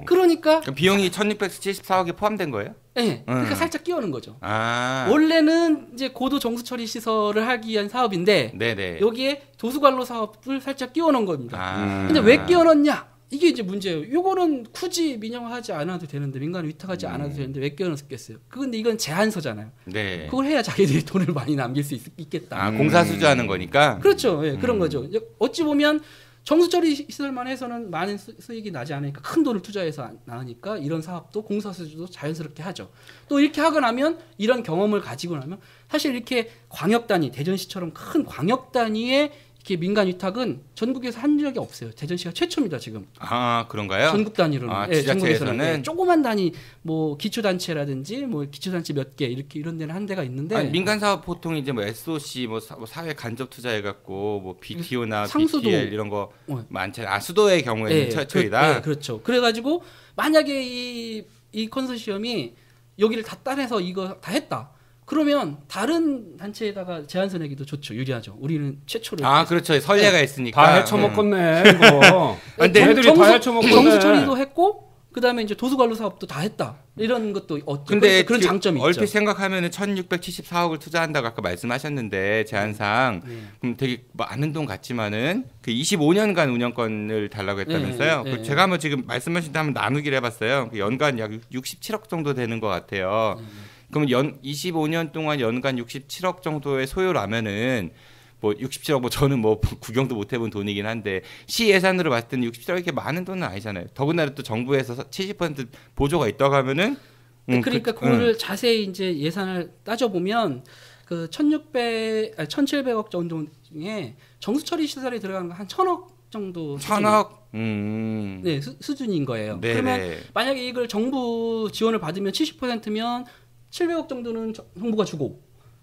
그러니까 그럼 비용이 1,674억에 포함된 거예요? 네. 그러니까 살짝 끼우는 거죠. 아. 원래는 이제 고도 정수 처리 시설을 하기 위한 사업인데 네네. 여기에 도수관로 사업을 살짝 끼워놓은 겁니다. 아. 근데 왜 끼워넣냐? 이게 이제 문제예요. 요거는 굳이 민영화하지 않아도 되는데 민간 위탁하지 않아도 되는데 왜 끼워넣었겠어요? 근데 이건 제안서잖아요. 네. 그걸 해야 자기들이 돈을 많이 남길 수 있겠다. 공사 수주하는 거니까. 그렇죠. 예, 그런 거죠. 어찌 보면 정수처리 시설만 해서는 많은 수익이 나지 않으니까 큰 돈을 투자해서 나으니까 이런 사업도 공사 수주도 자연스럽게 하죠. 또 이렇게 하고 나면 이런 경험을 가지고 나면 사실 이렇게 광역 단위 대전시처럼 큰 광역 단위의 이렇게 민간 위탁은 전국에서 한 적이 없어요. 대전시가 최초입니다 지금. 아 그런가요? 전국 단위로는. 예, 지자체에서는 네, 조그만 단위 뭐 기초단체라든지 뭐 기초단체 몇 개 이렇게 이런 데는 한 데가 있는데. 아니, 민간 사업 보통 이제 뭐 SOC 뭐 사회 간접 투자해갖고 뭐 BTO나 상수도. BTL 이런 거 많잖아요. 수도의 경우에는 최초이다. 그렇죠. 그래가지고 만약에 이 컨소시엄이 여기를 다 따내서 이거 다 했다. 그러면 다른 단체에다가 제안서 내기도 좋죠. 유리하죠. 우리는 최초로. 그렇죠. 선례가 있으니까. 다 헤쳐먹겠네 이거. 근데 애들이 다 헤쳐먹겠네. 정수 처리도 했고 그다음에 이제 도수관로 사업도 다 했다. 이런 것도 근데 그런 장점이 얼핏 있죠. 생각하면은 1,674억을 투자한다고 아까 말씀하셨는데 제안상 그럼 되게 많은 돈 같지만은 그 25년간 운영권을 달라고 했다면서요. 제가 한번 지금 말씀하신 데 한번 나누기를 해봤어요. 연간 약 67억 정도 되는 것 같아요. 그러면 25년 동안 연간 67억 정도의 소요라면은 뭐 67억 뭐 저는 뭐 구경도 못 해본 돈이긴 한데 시 예산으로 봤을 때는 67억이 이렇게 많은 돈은 아니잖아요. 더군다나 또 정부에서 70% 보조가 있다고 하면은 그러니까 그거를 자세히 이제 예산을 따져 보면 그 1,700억 정도 중에 정수 처리 시설에 들어가는 거 한 1,000억 정도. 1,000억. 네, 수준인 거예요. 네네. 그러면 만약에 이걸 정부 지원을 받으면 70%면 700억 정도는 정부가 주고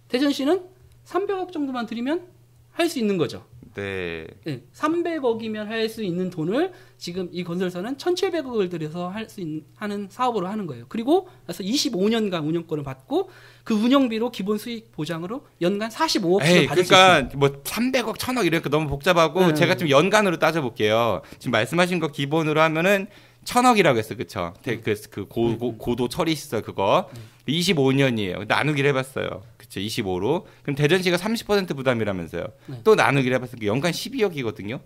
대전시는 300억 정도만 드리면 할 수 있는 거죠. 네. 네, 300억이면 할 수 있는 돈을 지금 이 건설사는 1,700억을 들여서 하는 사업으로 하는 거예요. 그리고 나서 25년간 운영권을 받고 그 운영비로 기본 수익 보장으로 연간 45억씩을 받을 수 있어요. 그러니까 뭐 300억, 1000억 이렇게 너무 복잡하고 제가 좀 연간으로 따져볼게요. 지금 말씀하신 거 기본으로 하면은 1000억이라고 했어요, 그렇죠? 그 고도 처리 시설 그거 25년이에요. 나누기를 해봤어요. 그렇죠, 25로. 그럼 대전시가 30% 부담이라면서요. 네. 또 나누기를 해봤어요. 연간 12억이거든요.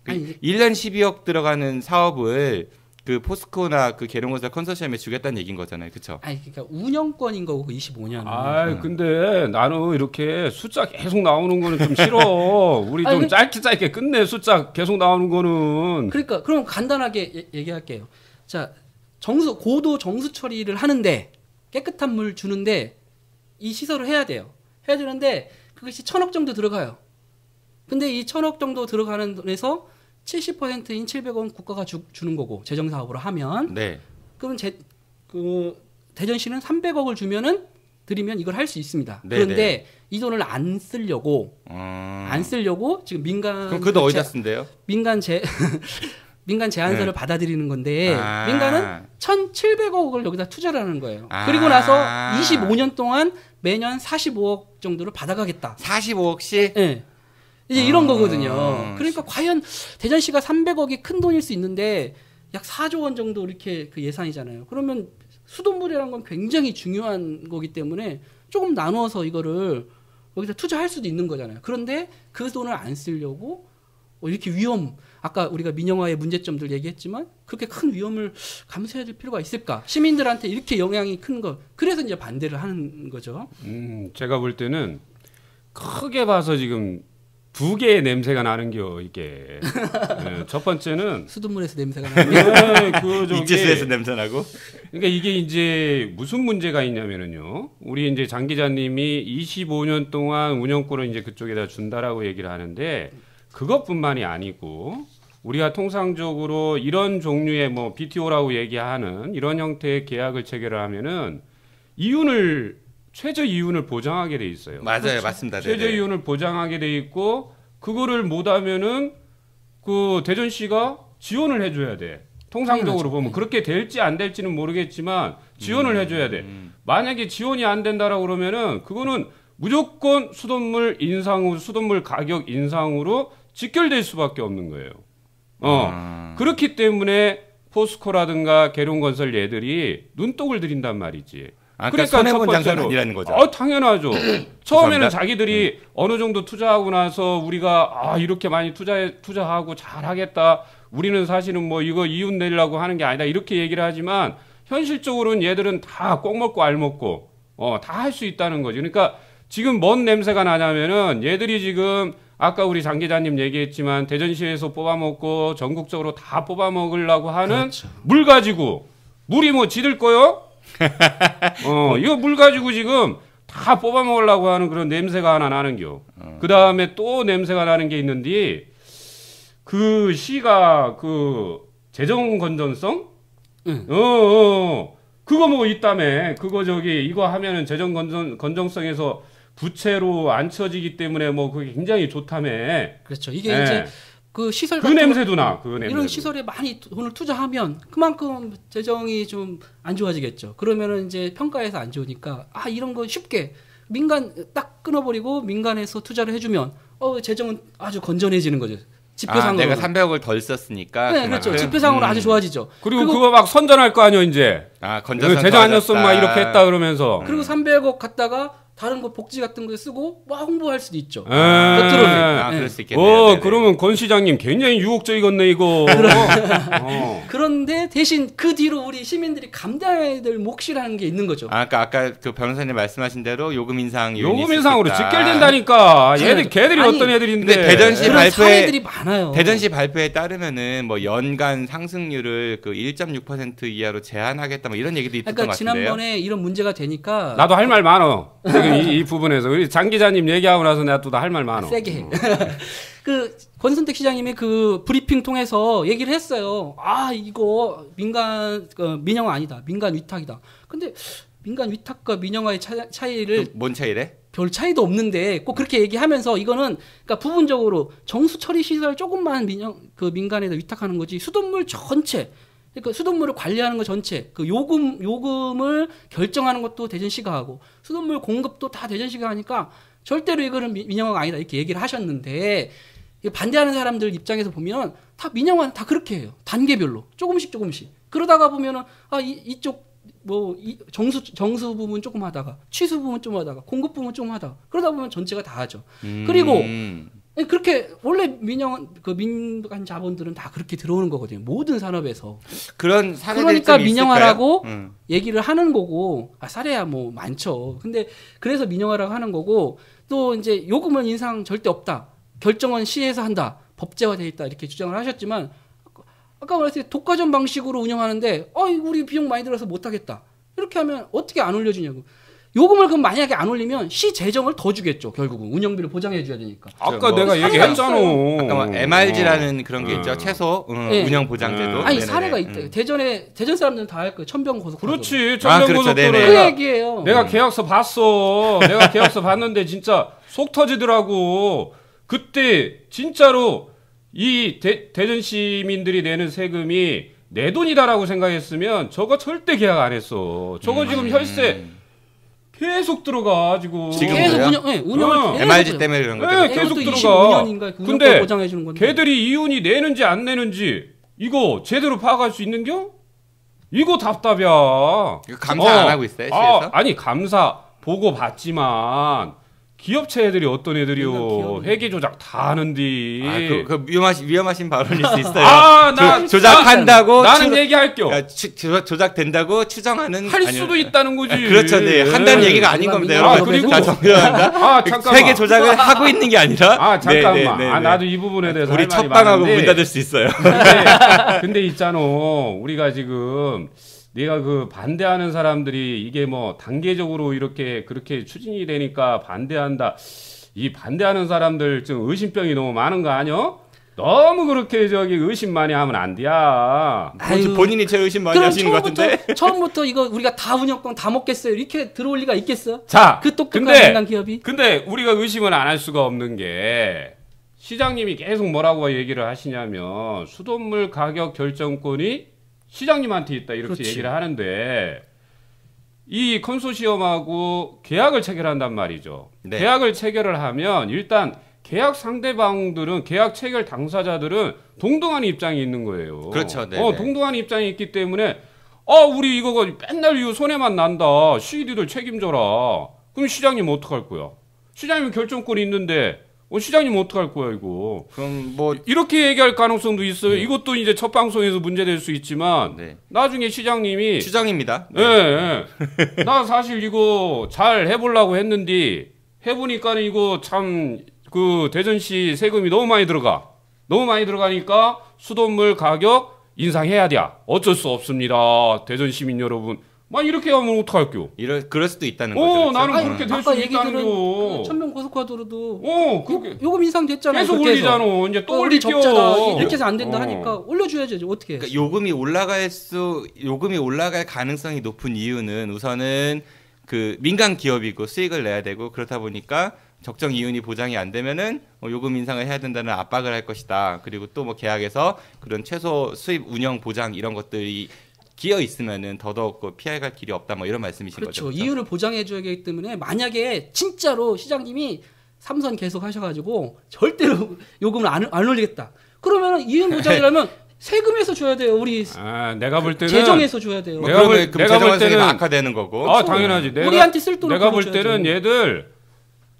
아니, 1년 12억 들어가는 사업을 그 포스코나 그 계룡건설 컨소시엄에 주겠다는 얘기인 거잖아요, 그렇죠? 아니 그러니까 운영권인 거고 그 25년. 근데 나는 이렇게 숫자 계속 나오는 거는 좀 싫어. 우리 좀 짧게 끝내. 숫자 계속 나오는 거는. 그러니까 그럼 간단하게 얘기할게요. 자, 고도 정수 처리를 하는데 깨끗한 물 주는데 이 시설을 해야 돼요. 해야 되는데 그것이 1,000억 정도 들어가요. 근데 이 1,000억 정도 들어가는 돈에서 70%인 700원 국가가 주는 거고 재정 사업으로 하면 네. 그러면 대전시는 300억을 드리면 이걸 할 수 있습니다. 네네. 그런데 이 돈을 안 쓰려고 지금 그럼 그 돈 어디다 쓴대요? 민간 제안서를 받아들이는 건데 민간은 1,700억을 여기다 투자를 하는 거예요. 그리고 나서 25년 동안 매년 45억 정도를 받아가겠다. 45억씩? 네. 이제 이런 거거든요. 그러니까 과연 대전시가 300억이 큰 돈일 수 있는데 약 4조 원 정도 이렇게 그 예산이잖아요. 그러면 수돗물이라는 건 굉장히 중요한 거기 때문에 조금 나누어서 이거를 여기다 투자할 수도 있는 거잖아요. 그런데 그 돈을 안 쓰려고 이렇게 아까 우리가 민영화의 문제점들 얘기했지만 그렇게 큰 위험을 감수해야 될 필요가 있을까? 시민들한테 이렇게 영향이 큰 거. 그래서 이제 반대를 하는 거죠. 제가 볼 때는 크게 봐서 지금 두 개의 냄새가 나는겨 이게. 네, 첫 번째는 수돗물에서 냄새가 나는 이치수에서 냄새 나고. 그러니까 이게 이제 무슨 문제가 있냐면은요. 우리 이제 장 기자님이 25년 동안 운영권을 이제 그쪽에다 준다라고 얘기를 하는데 그것뿐만이 아니고 우리가 통상적으로 이런 종류의 뭐 BTO라고 얘기하는 이런 형태의 계약을 체결을 하면은 최저 이윤을 보장하게 돼 있어요. 맞아요, 그렇죠. 맞습니다. 최저 이윤을 보장하게 돼 있고 그거를 못하면은 그 대전시가 지원을 해줘야 돼. 통상적으로 보면 그렇게 될지 안 될지는 모르겠지만 지원을 해줘야 돼. 만약에 지원이 안 된다라고 그러면은 그거는 무조건 수돗물 가격 인상으로 직결될 수밖에 없는 거예요. 그렇기 때문에 포스코라든가 계룡건설 얘들이 눈독을 들인단 말이지. 그러니까 손해본 장사는 아니라는 거죠. 당연하죠. 처음에는 자기들이 어느 정도 투자하고 나서 우리가 이렇게 많이 투자하고 잘하겠다. 우리는 사실은 뭐 이거 이윤 내려고 하는 게 아니다. 이렇게 얘기를 하지만 현실적으로는 얘들은 다 꼭 먹고 알 먹고 다 할 수 있다는 거죠. 그러니까 지금 뭔 냄새가 나냐면은 얘들이 지금 아까 우리 장 기자님 얘기했지만 대전시에서 뽑아먹고 전국적으로 다 뽑아먹으려고 하는 그렇죠. 물 가지고 물이 뭐 지들 거요? 이거 물 가지고 지금 다 뽑아먹으려고 하는 그런 냄새가 하나 나는겨. 그 다음에 또 냄새가 나는 게 있는데 그 시가 그 재정 건전성? 그거 뭐 있다며. 그거 이거 하면은 재정 건전성에서 부채로 안 쳐지기 때문에 뭐 그게 굉장히 좋다며. 그렇죠. 이게 이제 그 시설 그 냄새도 나. 그 냄새. 이런 시설에 많이 돈을 투자하면 그만큼 재정이 좀 안 좋아지겠죠. 그러면은 이제 평가에서 안 좋으니까 이런 거 쉽게 민간 딱 끊어버리고 민간에서 투자를 해주면 재정은 아주 건전해지는 거죠. 지표상으로. 내가 300억을 덜 썼으니까. 네, 그렇죠. 지표상으로 아주 좋아지죠. 그리고 그거 막 선전할 거 아니야 이제. 건전성 재정 안 줬으면 막 이렇게 했다 그러면서. 그리고 300억 갖다가 다른 거 복지 같은 거 쓰고 막 홍보할 수도 있죠. 그럴 수 있겠네요. 그러면 권 시장님 굉장히 유혹적이겠네 이거. 그런데 대신 그 뒤로 우리 시민들이 감당해야 될 몫이라는 게 있는 거죠. 아까 그 변호사님 말씀하신 대로 요금 인상으로 직결된다니까. 걔들이 어떤 애들인데. 근데 대전시 그런 사례들이 많아요. 대전시 발표에 따르면은 뭐 연간 상승률을 그 1.6% 이하로 제한하겠다 뭐 이런 얘기도 있었던 것 같은데요. 지난번에 이런 문제가 되니까 나도 할 말 많어. 이 부분에서 우리 장 기자님 얘기하고 나서 내가 또 할 말 많어. 세게. 그 권선택 시장님이 그 브리핑 통해서 얘기를 했어요. 아 이거 민영화 아니다. 민간 위탁이다. 근데 민간 위탁과 민영화의 차이를 뭔 차이래? 별 차이도 없는데 꼭 그렇게 얘기하면서 이거는 그러니까 부분적으로 정수 처리 시설 조금만 민간에다 위탁하는 거지 수돗물 전체 그러니까 수돗물을 관리하는 것 전체 그 요금을 결정하는 것도 대전시가 하고 수돗물 공급도 다 대전시가 하니까 절대로 이거는 민영화가 아니다 이렇게 얘기를 하셨는데 반대하는 사람들 입장에서 보면 다 민영화는 다 그렇게 해요. 단계별로 조금씩 그러다가 보면은 이쪽 정수 부분 조금 하다가 취수 부분 좀 하다가 공급 부분 좀 하다가 그러다 보면 전체가 다 하죠. 그리고 그렇게 원래 민간 자본들은 다 그렇게 들어오는 거거든요. 모든 산업에서. 그런 사례들이 그러니까 좀 민영화라고 얘기를 하는 거고 사례야 뭐 많죠. 근데 그래서 민영화라고 하는 거고 또 이제 요금은 인상 절대 없다. 결정은 시에서 한다. 법제화돼 있다. 이렇게 주장을 하셨지만 아까 말했듯이 독과점 방식으로 운영하는데 우리 비용 많이 들어서 못하겠다. 이렇게 하면 어떻게 안 올려주냐고. 요금을 그럼 만약에 안 올리면 시 재정을 더 주겠죠. 결국은 운영비를 보장해 줘야 되니까. 아까 내가 얘기했잖아. 아까 뭐 MRG라는 그런 게 있죠. 최소 네. 운영 보장제도. 아니 네네네. 사례가 있대. 대전 사람들은 다 할 거예요. 천병고속도로. 그렇지. 천병고속도로. 그 얘기예요. 내가 계약서 봤어. 내가 계약서 봤는데 진짜 속 터지더라고. 그때 진짜로 이 대전 시민들이 내는 세금이 내 돈이다라고 생각했으면 저거 절대 계약 안 했어. 저거 지금 혈세 계속 들어가지고 계속 운영을 MRG 때문에 그런 거죠. 계속 들어가. 근데 보장해주는 건데. 걔들이 이윤이 내는지 안 내는지 이거 제대로 파악할 수 있는겨? 이거 답답이야. 이거 감사 안 하고 있어요, 시에서? 아니 감사 보고 봤지만 기업체 애들이 어떤 애들이요? 회계 조작 다 하는데. 그 위험하신 발언일 수 있어요. 조작한다고. 나는 얘기할게요. 조작된다고 추정하는. 할 수도 있다는 거지. 그렇죠, 네. 한다는 얘기가 아닌 겁니다, 여러분. 그리고 잠깐만. 회계 조작을 하고 있는 게 아니라. 잠깐만. 네. 나도 이 부분에 대해서 우리 첫방하고 문 닫을 수 있어요. 근데 있잖아, 우리가 지금. 내가 그 반대하는 사람들이 이게 뭐 단계적으로 그렇게 추진이 되니까 반대한다. 이 반대하는 사람들 좀 의심병이 너무 많은 거 아니야? 너무 그렇게 의심 많이 하면 안 돼야. 본인이 제일 의심 많이 하시는 것 같은데. 처음부터 이거 우리가 다 운영권 다 먹겠어요. 이렇게 들어올 리가 있겠어? 자, 그 똑똑한 민간 기업이. 근데 우리가 의심을 안 할 수가 없는 게 시장님이 계속 뭐라고 얘기를 하시냐면 수돗물 가격 결정권이 시장님한테 있다 이렇게 그렇지. 얘기를 하는데 이 컨소시엄하고 계약을 체결한단 말이죠. 네. 계약을 체결을 하면 일단 계약 상대방들은 계약 체결 당사자들은 동등한 입장이 있는 거예요. 그렇죠. 네. 동등한 입장이 있기 때문에 우리 이거 맨날 이거 손해만 난다. CED들 책임져라. 그럼 시장님 어떡할 거야? 시장님 결정권이 있는데 시장님 어떡할 거야 이거? 그럼 뭐 이렇게 얘기할 가능성도 있어요. 이것도 이제 첫 방송에서 문제될 수 있지만 나중에 시장님이 추정입니다. 나 사실 이거 잘 해보려고 했는데 해보니까 이거 참 그 대전시 세금이 너무 많이 들어가니까 수돗물 가격 인상해야 돼. 어쩔 수 없습니다. 대전 시민 여러분. 막 이렇게 하면 어떡할게요? 그럴 수도 있다는 거죠. 나는 그렇게 될 수 있다는 거. 천명 고속화도로도 그렇게 요금 인상 됐잖아요. 계속 올리잖아. 이제 또 우리 올릴게요. 적자다. 이렇게 해서 안 된다 하니까 올려줘야죠. 어떻게? 그러니까 요금이 올라갈 가능성이 높은 이유는 우선은 그 민간 기업이고 수익을 내야 되고 그렇다 보니까 적정 이윤이 보장이 안 되면은 요금 인상을 해야 된다는 압박을 할 것이다. 그리고 또 뭐 계약에서 그런 최소 수입 운영 보장 이런 것들이 끼어 있으면은 더더욱 피해갈 길이 없다 뭐 이런 말씀이신 그렇죠. 거죠. 이윤을 보장해 줘야 되기 때문에 만약에 진짜로 시장님이 삼선 계속 하셔가지고 절대로 요금을 안 올리겠다. 그러면 이윤 보장이라면 세금에서 줘야 돼요. 우리 내가 볼 때는 재정에서 줘야 돼요. 내가 볼 때는 악화되는 거고. 당연하지. 우리한테 쓸 돈을 내가 볼 때는 얘들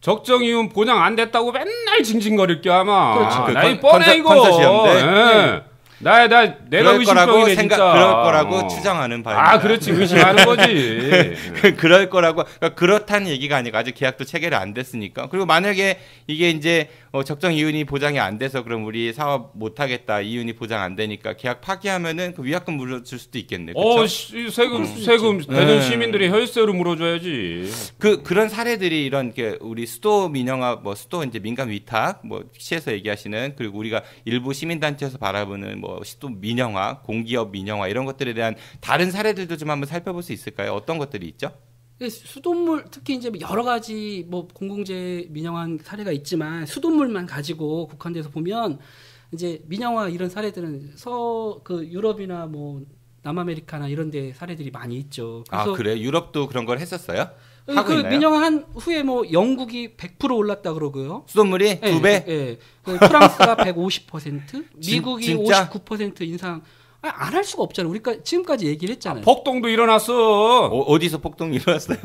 적정 이윤 보장 안 됐다고 맨날 징징거릴 게 아마. 그렇죠. 나이 뻔해 이거. 내가 의심병이네 진짜. 그럴 거라고 추정하는 바입니다. 아, 그렇지. 의심하는 거지. 그럴 거라고. 그러니까 그렇다는 얘기가 아니고 아직 계약도 체결이 안 됐으니까. 그리고 만약에 이게 이제 적정 이윤이 보장이 안 돼서 그럼 우리 사업 못 하겠다. 이윤이 보장 안 되니까 계약 파기하면은 그 위약금 물어줄 수도 있겠네. 세금 대전 시민들이 혈세로 물어줘야지. 그런 사례들이 이런 우리 수도 민영화 수도 이제 민간 위탁 시에서 얘기하시는 그리고 우리가 일부 시민단체에서 바라보는 수도 민영화, 공기업 민영화 이런 것들에 대한 다른 사례들도 좀 한번 살펴볼 수 있을까요? 어떤 것들이 있죠? 수돗물 특히 이제 여러 가지 공공재 민영화 사례가 있지만 수돗물만 가지고 국한돼서 보면 이제 민영화 이런 사례들은 유럽이나 남아메리카나 이런 데 사례들이 많이 있죠. 그래서 그래요? 유럽도 그런 걸 했었어요? 하고 있나요? 민영화한 후에 영국이 100% 올랐다 그러고요. 수돗물이 2배? 네. 프랑스가 150%, 미국이 진짜? 59% 인상. 안 할 수가 없잖아요. 우리가 지금까지 얘기를 했잖아요. 폭동도 일어났어. 어디서 폭동이 일어났어요?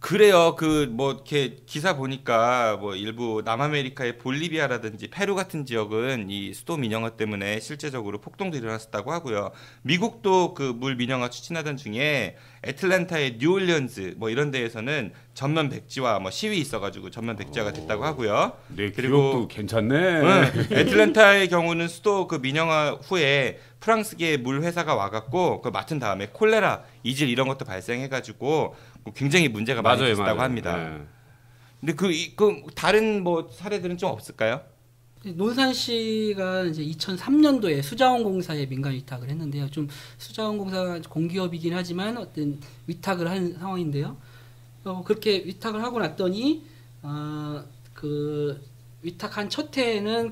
그래요. 이렇게 기사 보니까 일부 남아메리카의 볼리비아라든지 페루 같은 지역은 이 수도 민영화 때문에 실제적으로 폭동도 일어났었다고 하고요. 미국도 그 물 민영화 추진하던 중에 애틀랜타의 뉴올리언즈 이런 데에서는 전면 백지화 시위 있어가지고 전면 백지화가 됐다고 하고요. 네, 그리고 괜찮네. 애틀랜타의 경우는 수도 민영화 후에 프랑스계 물 회사가 와갖고 그걸 맡은 다음에 콜레라, 이질 이런 것도 발생해가지고 굉장히 문제가 많이 있었다고 합니다. 네. 근데 다른 사례들은 좀 없을까요? 논산시가 이제 2003년도에 수자원공사에 민간 위탁을 했는데요. 좀 수자원공사가 공기업이긴 하지만 어떤 위탁을 한 상황인데요. 그렇게 위탁을 하고 났더니 위탁한 첫 해에는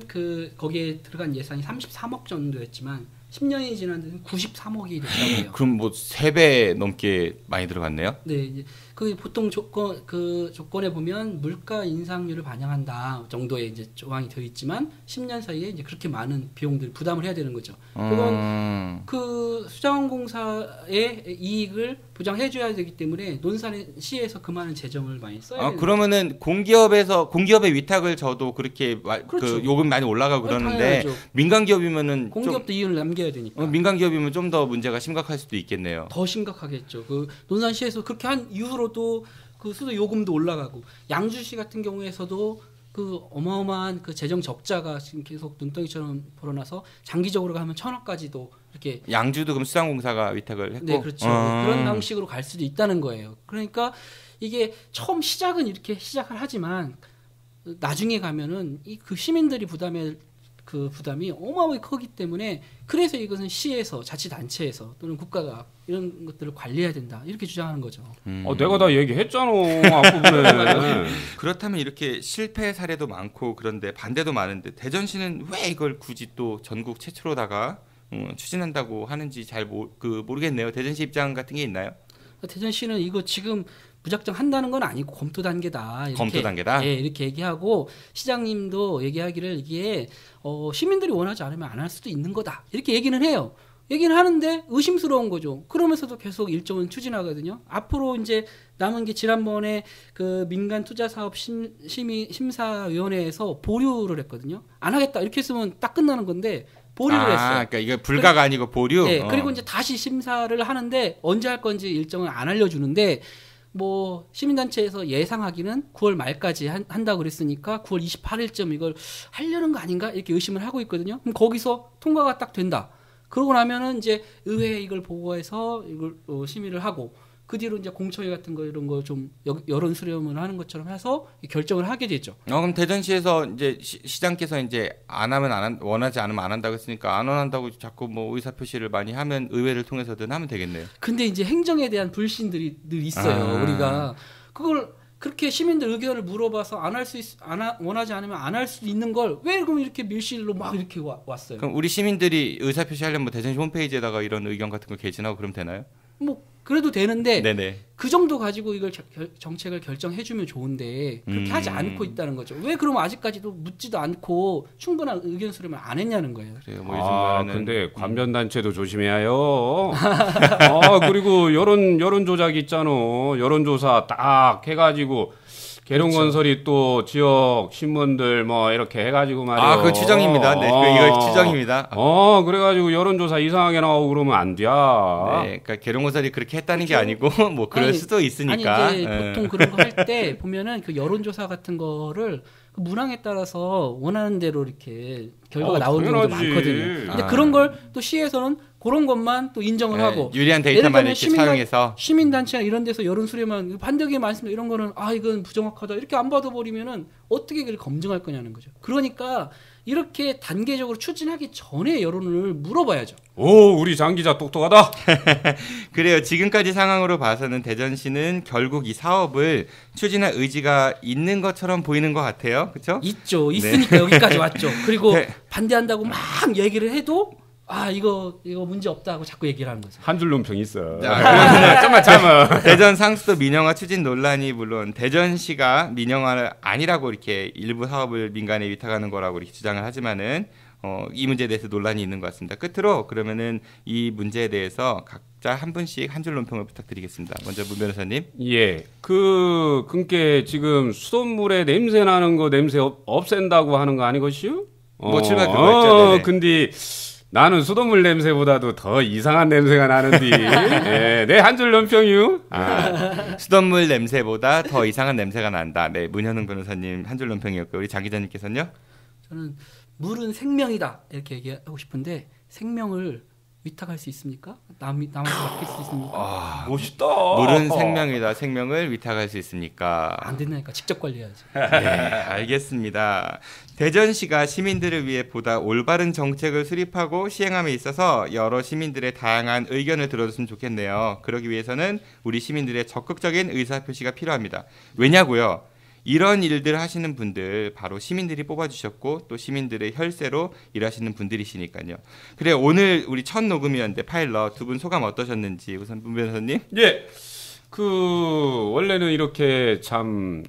거기에 들어간 예산이 33억 정도였지만 10년이 지난 데는 93억이 됐다고요. 그럼 3배 넘게 많이 들어갔네요? 네, 이제 보통 조건에 보면 물가 인상률을 반영한다 정도의 이제 조항이 되어 있지만 10년 사이에 이제 그렇게 많은 비용들을 부담을 해야 되는 거죠. 그건 수자원공사의 이익을 보장해줘야 되기 때문에 논산시에서 그 많은 재정을 많이 써야 되는 그러면은 공기업의 위탁을 저도 그렇게 그렇죠. 요금 많이 올라가고 그러는데 당연하죠. 민간 기업이면은 공기업도 이윤을 남겨야 되니까. 민간 기업이면 좀 더 문제가 심각할 수도 있겠네요. 더 심각하겠죠. 논산시에서 그렇게 한 이후로도 수도 요금도 올라가고 양주시 같은 경우에서도 어마어마한 재정 적자가 지금 계속 눈덩이처럼 벌어나서 장기적으로 가면 1,000억까지도 이렇게. 양주도 그럼 수자원공사가 위탁을 했고. 네, 그렇죠. 그런 방식으로 갈 수도 있다는 거예요. 그러니까 이게 처음 시작은 이렇게 시작을 하지만 나중에 가면은 시민들이 부담이 어마어마하게 크기 때문에 그래서 이것은 시에서 자치단체에서 또는 국가가 이런 것들을 관리해야 된다 이렇게 주장하는 거죠. 내가 다 얘기했잖아 앞부분에. 그렇다면 이렇게 실패 사례도 많고 그런데 반대도 많은데 대전시는 왜 이걸 굳이 또 전국 최초로다가 추진한다고 하는지 잘 모르겠네요. 대전시 입장 같은 게 있나요? 대전시는 이거 지금 무작정 한다는 건 아니고 검토 단계다. 검토 단계다? 예, 이렇게 얘기하고 시장님도 얘기하기를 이게 시민들이 원하지 않으면 안 할 수도 있는 거다. 이렇게 얘기는 해요. 얘기는 하는데 의심스러운 거죠. 그러면서도 계속 일정은 추진하거든요. 앞으로 이제 남은 게 지난번에 민간 투자 사업 심사위원회에서 보류를 했거든요. 안 하겠다. 이렇게 했으면 딱 끝나는 건데 보류를 했어요. 그러니까 이게 불가가 아니고 보류. 네. 그리고 이제 다시 심사를 하는데 언제 할 건지 일정을 안 알려주는데 시민단체에서 예상하기는 9월 말까지 한다고 그랬으니까 9월 28일쯤 이걸 하려는 거 아닌가 이렇게 의심을 하고 있거든요. 그럼 거기서 통과가 딱 된다. 그러고 나면은 이제 의회에 이걸 보고해서 이걸 심의를 하고 그 뒤로 이제 공청회 같은 거 이런 거 좀 여론 수렴을 하는 것처럼 해서 결정을 하게 되죠. 그럼 대전시에서 이제 시장께서 이제 원하지 않으면 안 한다고 했으니까 안 원한다고 자꾸 의사 표시를 많이 하면 의회를 통해서든 하면 되겠네요. 근데 이제 행정에 대한 불신들이 늘 있어요. 우리가 그걸 그렇게 시민들 의견을 물어봐서 원하지 않으면 안 할 수 있는 걸 왜 그럼 이렇게 밀실로 막 이렇게 왔어요. 그럼 우리 시민들이 의사 표시하려면 대전시 홈페이지에다가 이런 의견 같은 거 게시하고 그러면 되나요? 그래도 되는데 네네. 그 정도 가지고 이걸 정책을 결정해주면 좋은데 그렇게 하지 않고 있다는 거죠. 왜 그러면 아직까지도 묻지도 않고 충분한 의견 수렴을 안 했냐는 거예요. 그래요. 근데 관변단체도 조심해야 해요. 그리고 여론 조작 있잖아. 여론조사 딱 해가지고 계룡건설이 또 지역 신문들 뭐 이렇게 해가지고 말이야. 그 추정입니다. 네, 이거 추정입니다. 그래가지고 여론조사 이상하게 나오고 그러면 안 돼. 네, 그러니까 계룡건설이 그렇게 했다는 게 아니고 뭐 그럴 수도 있으니까. 아니 이제 보통 그런 거 할 때 보면은 그 여론조사 같은 거를 그 문항에 따라서 원하는 대로 이렇게 결과가 나오는 경우도 많거든요. 근데 그런 걸 또 시에서는 그런 것만 또 인정을 하고 유리한 데이터만 이렇게 사용해서 시민단체나 이런 데서 여론 수렴한 반대의 말씀 이런 거는 이건 부정확하다 이렇게 안 받아버리면은 어떻게 그걸 검증할 거냐는 거죠. 그러니까 이렇게 단계적으로 추진하기 전에 여론을 물어봐야죠. 오, 우리 장 기자 똑똑하다. 그래요. 지금까지 상황으로 봐서는 대전시는 결국 이 사업을 추진할 의지가 있는 것처럼 보이는 것 같아요. 그렇죠? 있죠. 있으니까 여기까지 왔죠. 그리고 반대한다고 막 얘기를 해도 이거 문제 없다 하고 자꾸 얘기를 하는 거죠. 한 줄 논평 있어. 잠깐만 참아. 대전 상수도 민영화 추진 논란이 물론 대전시가 민영화를 아니라고 이렇게 일부 사업을 민간에 위탁하는 거라고 이렇게 주장을 하지만은 이 문제에 대해서 논란이 있는 것 같습니다. 끝으로 그러면은 이 문제에 대해서 각자 한 분씩 한 줄 논평을 부탁드리겠습니다. 먼저 문 변호사님. 예. 그게 지금 수돗물에 냄새 나는 거 냄새 없앤다고 하는 거 아니것이요? 뭐 출발 그거였죠. 근데 나는 수돗물 냄새보다도 더 이상한 냄새가 나는데. 네, 내 한 줄 논평이요. 수돗물 냄새보다 더 이상한 냄새가 난다. 네, 문현웅 변호사님 한 줄 논평이었고요. 우리 장 기자님께서는요? 저는 물은 생명이다 이렇게 얘기하고 싶은데 생명을 위탁할 수 있습니까? 남한테 맡길 수 있습니까? 멋있다. 물은 생명이다. 생명을 위탁할 수 있습니까? 안 된다니까 직접 관리해야지. 네, 알겠습니다. 대전시가 시민들을 위해 보다 올바른 정책을 수립하고 시행함에 있어서 여러 시민들의 다양한 의견을 들어줬으면 좋겠네요. 그러기 위해서는 우리 시민들의 적극적인 의사표시가 필요합니다. 왜냐고요? 이런 일들 하시는 분들 바로 시민들이 뽑아주셨고 또 시민들의 혈세로 일하시는 분들이시니까요. 그래 오늘 우리 첫 녹음이었는데 파일럿 두 분 소감 어떠셨는지 우선 문 변호사님. 예. 원래는 이렇게 참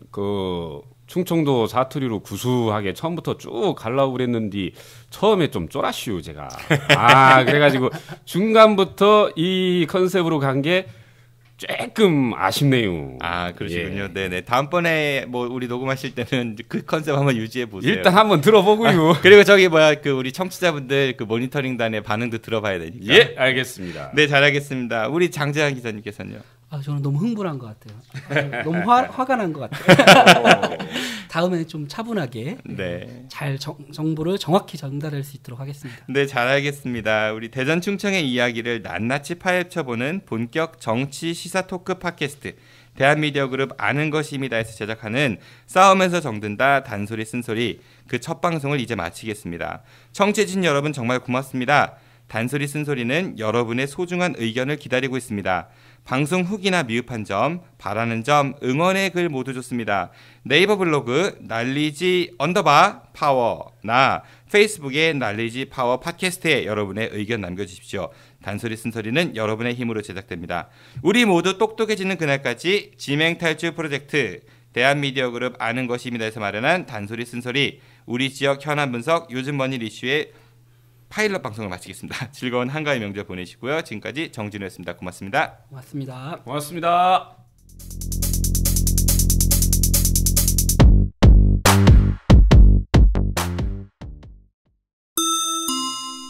충청도 사투리로 구수하게 처음부터 쭉 가려고 그랬는데 처음에 좀 쫄았슈 제가. 그래가지고 중간부터 이 컨셉으로 간 게 조금 아쉽네요. 그러시군요. 예. 네네. 다음번에 뭐 우리 녹음하실 때는 그 컨셉 한번 유지해 보세요. 일단 한번 들어보고요. 그리고 우리 청취자분들 그 모니터링단의 반응도 들어봐야 되니까. 예, 알겠습니다. 네, 잘하겠습니다. 우리 장재환 기자님께서는요. 저는 너무 흥분한 것 같아요. 너무 화가 난 것 같아요. 다음에 좀 차분하게 잘 정보를 정확히 전달할 수 있도록 하겠습니다. 네, 잘 알겠습니다. 우리 대전 충청의 이야기를 낱낱이 파헤쳐보는 본격 정치 시사 토크 팟캐스트 대한미디어그룹 아는 것입니다에서 제작하는 싸움에서 정든다 단소리 쓴소리 그 첫 방송을 이제 마치겠습니다. 청취해주신 여러분 정말 고맙습니다. 단소리 쓴소리는 여러분의 소중한 의견을 기다리고 있습니다. 방송 후기나 미흡한 점, 바라는 점, 응원의 글 모두 좋습니다. 네이버 블로그 날리지 _파워나 페이스북에 날리지 파워 팟캐스트에 여러분의 의견 남겨주십시오. 단소리 쓴소리는 여러분의 힘으로 제작됩니다. 우리 모두 똑똑해지는 그날까지 지맹탈출 프로젝트 대한미디어그룹 아는 것입니다에서 마련한 단소리 쓴소리 우리 지역 현안 분석 요즘 뭔일 이슈의 파일럿 방송을 마치겠습니다. 즐거운 한가위 명절 보내시고요. 지금까지 정진우였습니다. 고맙습니다. 고맙습니다. 고맙습니다.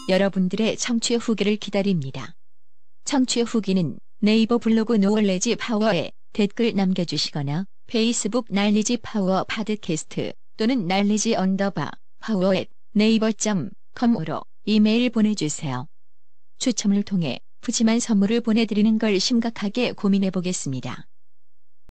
여러분들의 청취 후기를 기다립니다. 청취 후기는 네이버 블로그 노을레지 파워에 댓글 남겨주시거나 페이스북 날리지 파워 팟캐스트 또는 날리지 _파워 @naver.com으로 이메일 보내주세요. 추첨을 통해 푸짐한 선물을 보내드리는 걸 심각하게 고민해 보겠습니다.